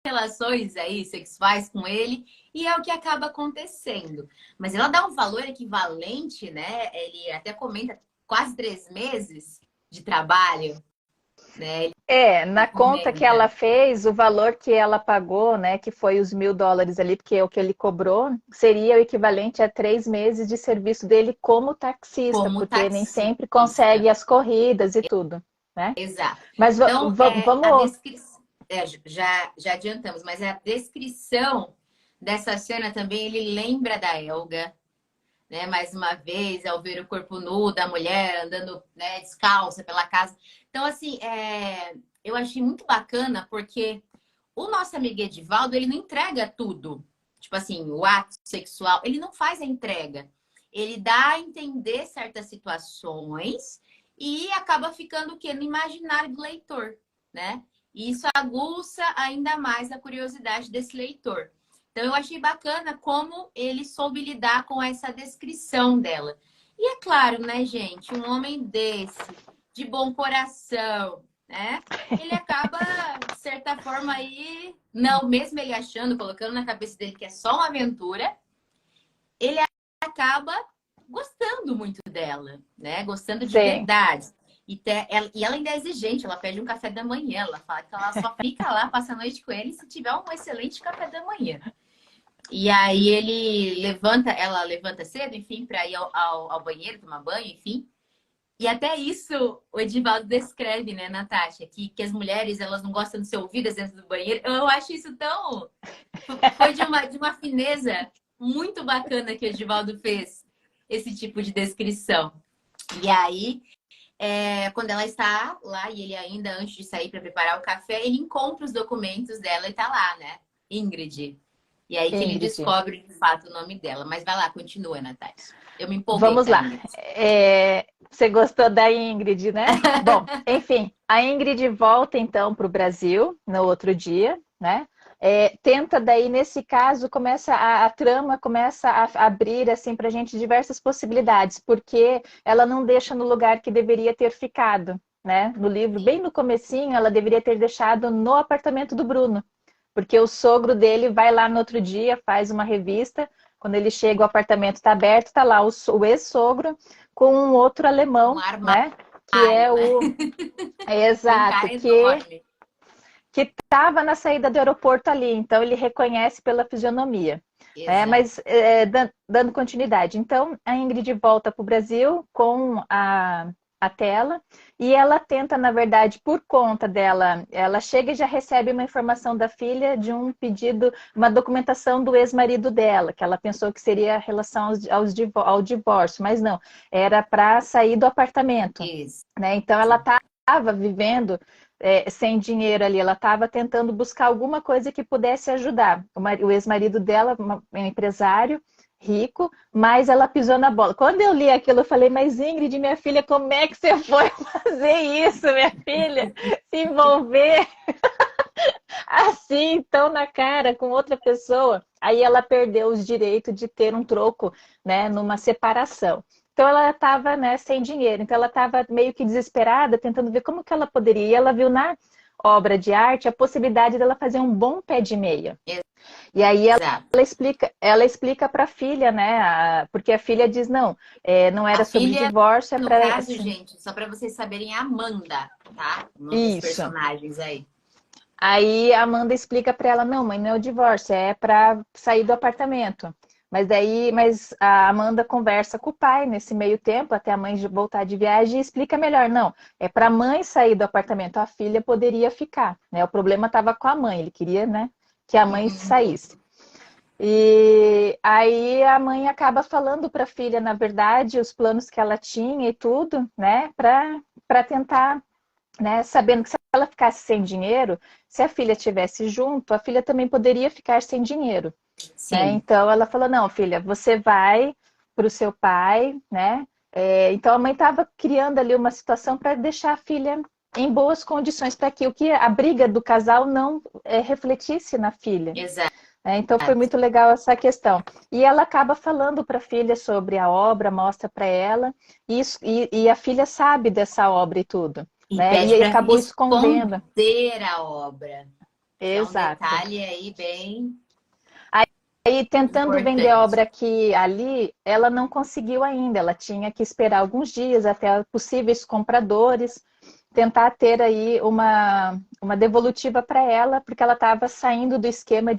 Relações aí sexuais com ele e é o que acaba acontecendo. Mas ela dá um valor equivalente, né? Ele até comenta quase 3 meses de trabalho, né? Na Ele conta que ela comenta fez, o valor que ela pagou, né, que foi os US$ 1.000 ali, porque é o que ele cobrou, seria o equivalente a 3 meses de serviço dele como taxista, como porque nem sempre taxista. consegue as corridas e tudo, né? Exato. Mas Então, a vamos. descrição. Já adiantamos, mas a descrição dessa cena também ele lembra da Elga, né? Mais uma vez, ao ver o corpo nu da mulher andando, né, descalça pela casa. Então, assim, eu achei muito bacana porque o nosso amigo Edivaldo, ele não entrega tudo. Tipo assim, o ato sexual, ele não faz a entrega. Ele dá a entender certas situações e acaba ficando o quê? No imaginário do leitor, né? E isso aguça ainda mais a curiosidade desse leitor. Então, eu achei bacana como ele soube lidar com essa descrição dela. E é claro, né, gente, um homem desse, de bom coração, né? Ele acaba, de certa forma, aí, não, mesmo ele achando, colocando na cabeça dele que é só uma aventura, ele acaba gostando muito dela, né? Gostando de Sim, verdade. E ela ainda é exigente, ela pede um café da manhã, ela fala que ela só fica lá, passa a noite com ele se tiver um excelente café da manhã. E aí ela levanta cedo, enfim, para ir ao banheiro, tomar banho, enfim. E até isso o Edivaldo descreve, né, Natasha? Que as mulheres, elas não gostam de ser ouvidas dentro do banheiro. Eu acho isso tão... Foi de uma fineza muito bacana que o Edivaldo fez esse tipo de descrição. E aí, quando ela está lá, e ele ainda, antes de sair para preparar o café, ele encontra os documentos dela e tá lá, né? Ingrid. E aí que ele Ingrid. descobre, de fato, o nome dela. Mas vai lá, continua, Natasha. Eu me empolguei Vamos com a lá. Ingrid. Você gostou da Ingrid, né? Bom, enfim, a Ingrid volta então para o Brasil no outro dia, né? Tenta daí, nesse caso, começa a trama começa a abrir assim para a gente diversas possibilidades, porque ela não deixa no lugar que deveria ter ficado, né? No livro, bem Sim. no comecinho, ela deveria ter deixado no apartamento do Bruno, porque o sogro dele vai lá no outro dia, faz uma revista. Quando ele chega, o apartamento está aberto, está lá o ex-sogro com um outro Um alemão, né? Que é armário, né? o Um exato, cara enorme. que estava na saída do aeroporto ali, então ele reconhece pela fisionomia. Exato. Mas dando continuidade, então a Ingrid volta para o Brasil com a tela, e ela tenta, na verdade, por conta dela, ela chega e já recebe uma informação da filha de um pedido, uma documentação do ex-marido dela, que ela pensou que seria a relação ao divórcio, mas não, era para sair do apartamento, Isso. né? Então ela estava vivendo sem dinheiro ali, ela estava tentando buscar alguma coisa que pudesse ajudar. O ex-marido dela, um empresário rico, mas ela pisou na bola. Quando eu li aquilo, eu falei, mas Ingrid, minha filha, como é que você foi fazer isso, minha filha? Se envolver assim, tão na cara, com outra pessoa. Aí ela perdeu os direitos de ter um troco, né, numa separação. Então ela estava, né, sem dinheiro. Então ela estava meio que desesperada, tentando ver como que ela poderia. E ela viu na obra de arte a possibilidade dela fazer um bom pé de meia. E aí Exato. ela explica para a filha, né? Porque a filha diz, não, não A era sobre filha, divórcio, é no para... caso, gente, só para vocês saberem, é a Amanda, tá? Uma das Isso. personagens aí. Aí a Amanda explica para ela, não, mãe, não é o divórcio, é para sair do apartamento. Mas a Amanda conversa com o pai nesse meio tempo, até a mãe voltar de viagem, e explica melhor. Não, é para a mãe sair do apartamento, a filha poderia ficar, né? O problema estava com a mãe, ele queria, né, que a mãe Uhum. saísse. E aí a mãe acaba falando para a filha, na verdade, os planos que ela tinha e tudo, né, para tentar, né, sabendo que se ela ficasse sem dinheiro, se a filha estivesse junto, a filha também poderia ficar sem dinheiro, né? Sim, Então ela falou, não, filha, você vai para o seu pai, né? Então a mãe estava criando ali uma situação para deixar a filha em boas condições para que a briga do casal não refletisse na filha. exato. Então foi muito legal essa questão. E ela acaba falando para a filha sobre a obra, mostra para ela, e a filha sabe dessa obra e tudo, E né? pede E para filha acabou escondendo. esconder a obra, que é um Exato. detalhe aí bem Aí, tentando vender a importante. obra aqui ali, ela não conseguiu ainda. Ela tinha que esperar alguns dias até possíveis compradores, tentar ter aí uma devolutiva para ela, porque ela estava saindo do esquema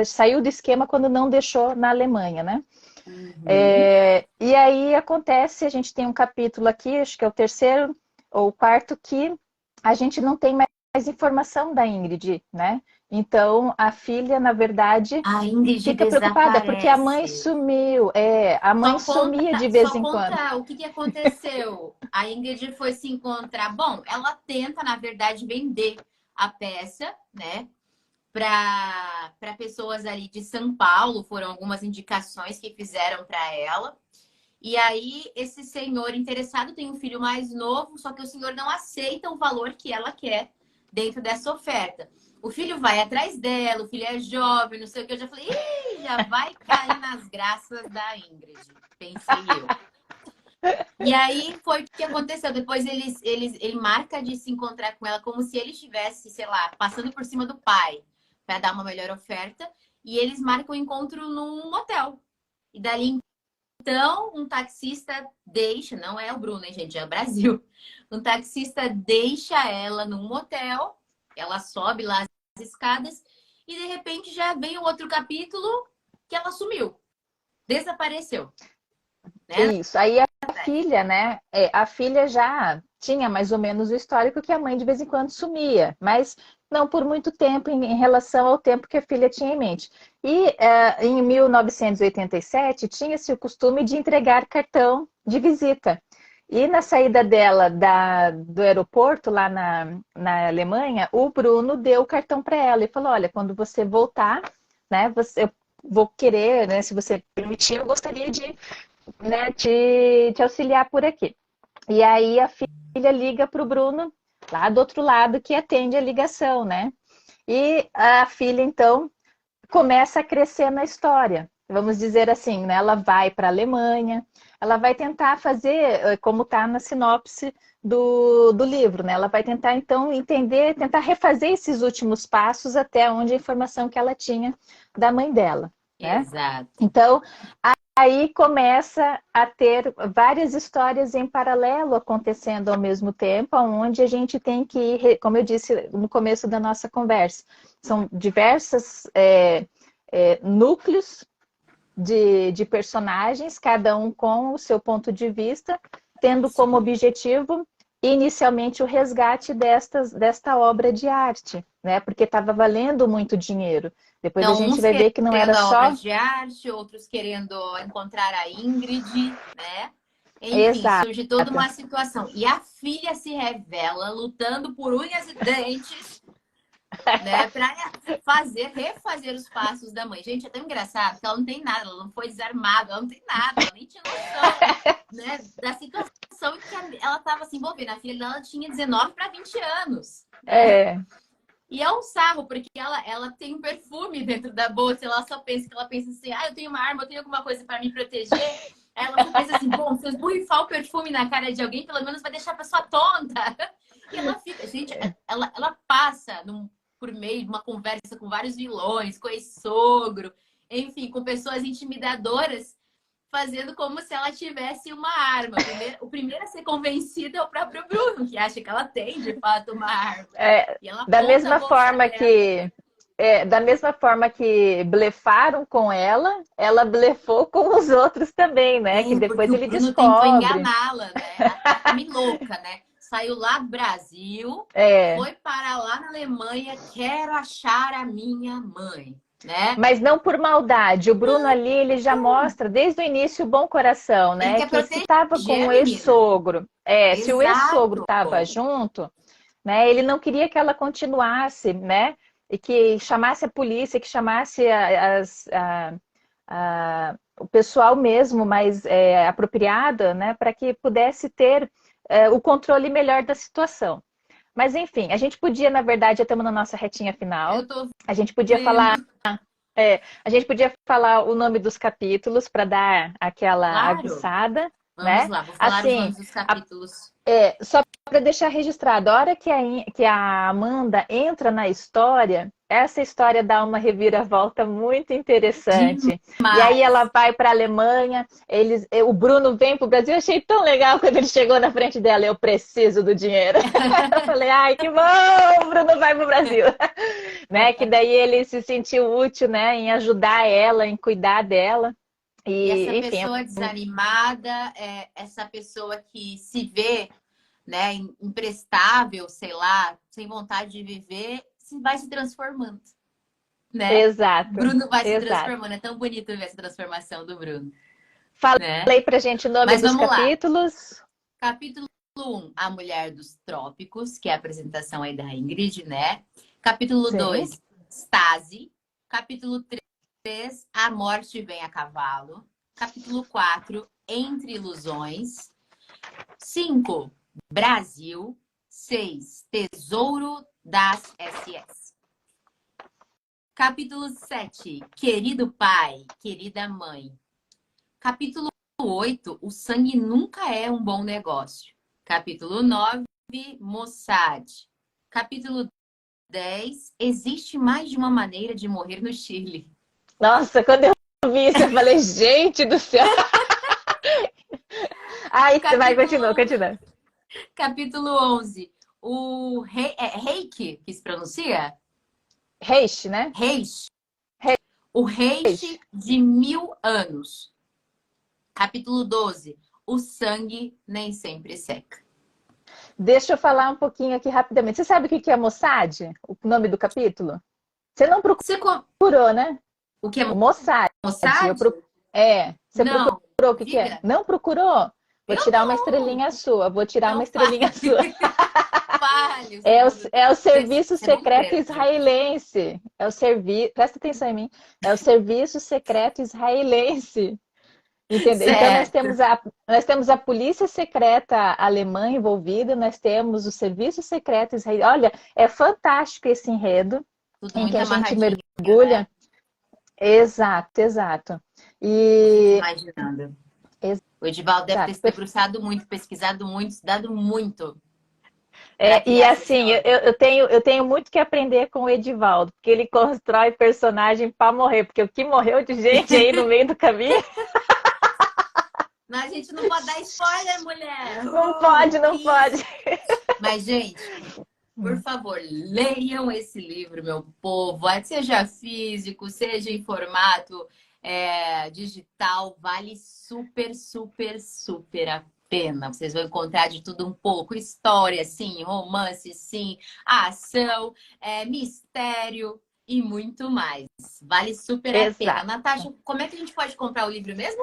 saiu do esquema quando não deixou na Alemanha, né? Uhum. E aí acontece, a gente tem um capítulo aqui, acho que é o terceiro ou o quarto, que a gente não tem mais informação da Ingrid, né? Então a filha, na verdade, A Ingrid fica preocupada, porque a mãe desaparece. sumiu. A mãe sumia de vez Só em quando. conta o que que aconteceu. A Ingrid foi se encontrar. Bom, ela tenta, na verdade, vender a peça, né? Para pessoas ali de São Paulo, foram algumas indicações que fizeram para ela. E aí, esse senhor interessado tem um filho mais novo, só que o senhor não aceita o valor que ela quer dentro dessa oferta. O filho vai atrás dela, o filho é jovem, não sei o que. Eu já falei, ih, já vai cair nas graças da Ingrid, pensei eu. E aí foi o que aconteceu. Depois ele marca de se encontrar com ela como se ele estivesse, sei lá, passando por cima do pai para dar uma melhor oferta. E eles marcam o encontro num motel. E dali então, um taxista deixa, não é o Bruno, hein, gente, é o Brasil. Um taxista deixa ela num motel, ela sobe lá as escadas e de repente já vem o outro capítulo que ela sumiu, desapareceu, né? Isso. Aí a filha, né? A filha já tinha mais ou menos o histórico que a mãe de vez em quando sumia, mas não por muito tempo em relação ao tempo que a filha tinha em mente. E em 1987 tinha-se o costume de entregar cartão de visita. E na saída dela do aeroporto lá na Alemanha, o Bruno deu o cartão para ela e falou: Olha, quando você voltar, né, eu vou querer, né, se você permitir, eu gostaria de, né, te auxiliar por aqui. E aí a filha liga para o Bruno, lá do outro lado, que atende a ligação, né? E a filha, então, começa a crescer na história. Vamos dizer assim, né? Ela vai para a Alemanha, ela vai tentar fazer, como está na sinopse do livro, né? Ela vai tentar, então, entender, tentar refazer esses últimos passos até onde a informação que ela tinha da mãe dela, né? Exato. Então, aí começa a ter várias histórias em paralelo acontecendo ao mesmo tempo, onde a gente tem que ir, como eu disse no começo da nossa conversa, são diversos núcleos de personagens, cada um com o seu ponto de vista, tendo como objetivo inicialmente o resgate desta obra de arte, né? Porque estava valendo muito dinheiro. Depois a Então, gente uns vai ver que não era querendo a obra só... de arte, outros querendo encontrar a Ingrid, né? Enfim, Exato. surge toda uma situação. E a filha se revela lutando por unhas e dentes, né? Para refazer os passos da mãe. Gente, é tão engraçado que ela não tem nada, ela não foi desarmada, ela não tem nada, ela nem tinha noção, né? Da situação em que ela estava se envolvendo. A filha dela tinha 19 para 20 anos, né? É, E é um sarro, porque ela tem um perfume dentro da bolsa, ela só pensa que ela pensa assim, eu tenho uma arma, eu tenho alguma coisa para me proteger. Aí ela só pensa assim, bom, se eu esborrifar o perfume na cara de alguém, pelo menos vai deixar a pessoa tonta. E ela fica, gente, ela passa por meio de uma conversa com vários vilões, com ex-sogro, enfim, com pessoas intimidadoras, fazendo como se ela tivesse uma arma. O primeiro a ser convencido é o próprio Bruno, que acha que ela tem, de fato, uma arma. E ela da aponta a mesma bolsa forma dela. da mesma forma que blefaram com ela blefou com os outros também, né? Que Sim, porque depois o ele Bruno tentou descobre. enganá-la, né? A tá meio louca, né? Saiu lá do Brasil, É, foi para lá na Alemanha, quero achar a minha mãe, né? mas não por maldade. O Bruno ali, ele já mostra desde o início o bom coração, Ele né? quer Que se estava com proteger o a menina. ex-sogro, se o ex-sogro Exato. estava junto, né? Ele não queria que ela continuasse, né? E que chamasse a polícia, que chamasse o pessoal mesmo mais apropriado, né? Para que pudesse ter o controle melhor da situação. Mas enfim, a gente podia, na verdade, já estamos na nossa retinha final. Eu tô A gente podia falar vendo. o nome dos capítulos para dar aquela Claro. aguçada, Vamos né? lá, vou falar os Assim, nomes dos capítulos. só para deixar registrado, a hora que a Amanda entra na história, essa história dá uma reviravolta muito interessante. E aí ela Demais. vai para a Alemanha, o Bruno vem para o Brasil, eu achei tão legal quando ele chegou na frente dela, eu preciso do dinheiro. Eu falei, ai, que bom, o Bruno vai para o Brasil. Né? Que daí ele se sentiu útil, né, em ajudar ela, em cuidar dela. E essa E, enfim, pessoa desanimada, essa pessoa que se vê, né, imprestável, sei lá, sem vontade de viver, vai se transformando, né? exato, Bruno vai se exato. transformando. É tão bonito ver essa transformação do Bruno, né? Falei pra gente o nome Mas dos vamos lá. capítulos. Capítulo 1, A Mulher dos Trópicos, que é a apresentação aí da Ingrid, né? Capítulo Sim. 2, Stasi. Capítulo 3, A Morte Vem a Cavalo. Capítulo 4, Entre Ilusões. 5, Brasil. 6, Tesouro das SS. Capítulo 7, Querido Pai, Querida Mãe. Capítulo 8, O Sangue Nunca é um Bom Negócio. Capítulo 9, Mossad. Capítulo 10, Existe mais de uma maneira de morrer no Chile. Nossa, quando eu vi isso, eu falei, gente do céu. Ai, vai, continua, Capítulo, continua. capítulo 11, o Reiki, que se pronuncia? Reishi, né? Reich. O Reishi. Reich de 1000 anos. Capítulo 12, O Sangue Nem Sempre Seca. Deixa eu falar um pouquinho aqui rapidamente. Você sabe o que é Mossad? O nome do capítulo? Você não procurou, né? O que é O Mossad. Mossad? Você procurou Não, o que é? diga. Não procurou? Vou Eu tirar uma não. estrelinha sua. Vou tirar uma Então estrelinha fale. sua. Fale o É o, segundo. é o Serviço Você não Secreto perde. Israelense. Presta atenção em mim. É o Serviço Secreto Israelense. Entendeu? Então Certo. nós temos a Polícia Secreta Alemã envolvida, nós temos o Serviço Secreto Israelense. Olha, é fantástico esse enredo Tudo em que muito a gente amarradinho, mergulha. né? Exato, exato. Eu fico E imaginando. O Edivaldo deve ter exato. se debruçado muito, pesquisado muito, estudado muito para E criar essa assim, história. eu tenho muito que aprender com o Edivaldo, porque ele constrói personagem para morrer, porque o que morreu de gente aí no meio do caminho, Mas a gente não pode dar spoiler, mulher. não pode, Que não pode. isso? Mas, gente, por favor, leiam esse livro, meu povo. Seja físico, seja em formato digital, vale super, super, super a pena. Vocês vão encontrar de tudo um pouco. História, sim, romance, sim, ação, mistério e muito mais. Vale super a pena. Exato. Natasha, como é que a gente pode comprar o livro mesmo?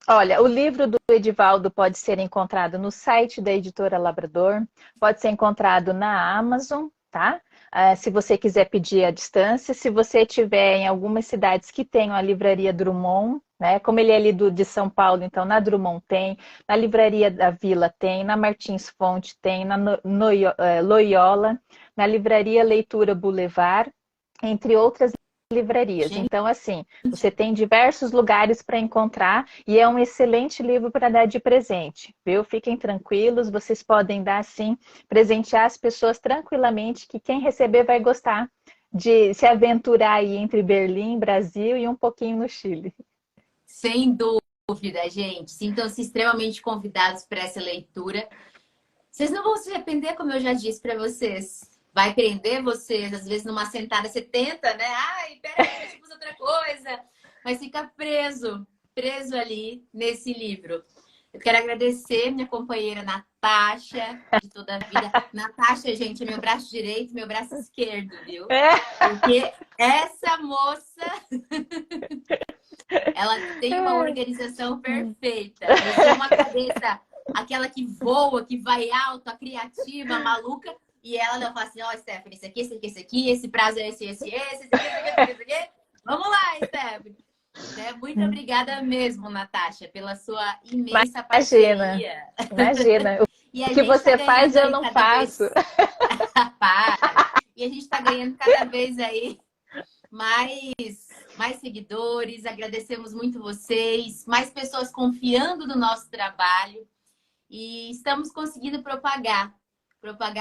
Olha, o livro do Edivaldo pode ser encontrado no site da Editora Labrador, pode ser encontrado na Amazon, tá? Se você quiser pedir à distância, se você tiver em algumas cidades que tenham a livraria Drummond, né? Como ele é ali de São Paulo, então na Drummond tem, na livraria da Vila tem, na Martins Fonte tem, na Loyola, na livraria Leitura Boulevard, entre outras livrarias. Gente, Então, assim, você tem diversos lugares para encontrar e é um excelente livro para dar de presente, viu? Fiquem tranquilos, vocês podem dar, sim, presentear as pessoas tranquilamente, que quem receber vai gostar de se aventurar aí entre Berlim, Brasil e um pouquinho no Chile. sem dúvida, gente. Sintam-se extremamente convidados para essa leitura. Vocês não vão se arrepender, como eu já disse para vocês. Vai prender vocês, às vezes numa sentada você tenta, né? Ai, peraí, deixa eu fazer outra coisa. Mas fica preso ali nesse livro. Eu quero agradecer minha companheira Natasha, de toda a vida. Natasha, gente, é meu braço direito, meu braço esquerdo, viu? É. Porque essa moça, ela tem uma organização perfeita. Eu sou uma cabeça, aquela que voa, que vai alto, a criativa, a maluca. E ela fala assim, ó, Stephanie, esse aqui, esse prazo é esse aqui. Vamos lá, Stephanie. Né? Muito obrigada mesmo, Natasha, pela sua imensa Imagina, parceria. imagina. E O a que gente tá você faz, ganhando eu aí não cada vez. faço. Para. E a gente está ganhando cada vez aí mais seguidores. Agradecemos muito vocês, mais pessoas confiando no nosso trabalho. E estamos conseguindo propagar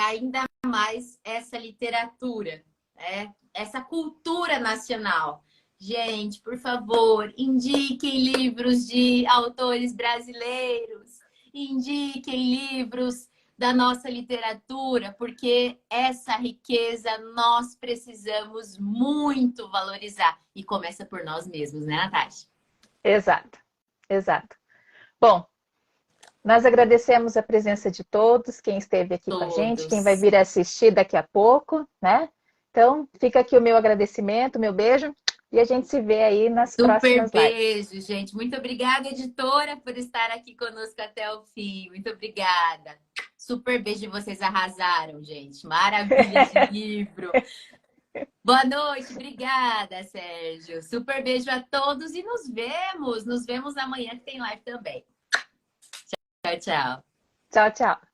ainda mais essa literatura, né? Essa cultura nacional. Gente, por favor, indiquem livros de autores brasileiros, indiquem livros da nossa literatura, porque essa riqueza nós precisamos muito valorizar. E começa por nós mesmos, né, Natasha? Exato, exato. Bom, nós agradecemos a presença de todos, quem esteve aqui com a gente, quem vai Todos. vir assistir daqui a pouco, né? Então, fica aqui o meu agradecimento, o meu beijo, e a gente se vê aí nas Super próximas lives. beijo, gente. Muito obrigada, editora, por estar aqui conosco até o fim. Muito obrigada. Super beijo, vocês arrasaram, gente. Maravilha de livro. Boa noite, obrigada, Sérgio. Super beijo a todos e nos vemos. Nos vemos amanhã que tem live também. Tchau, tchau. Tchau, tchau.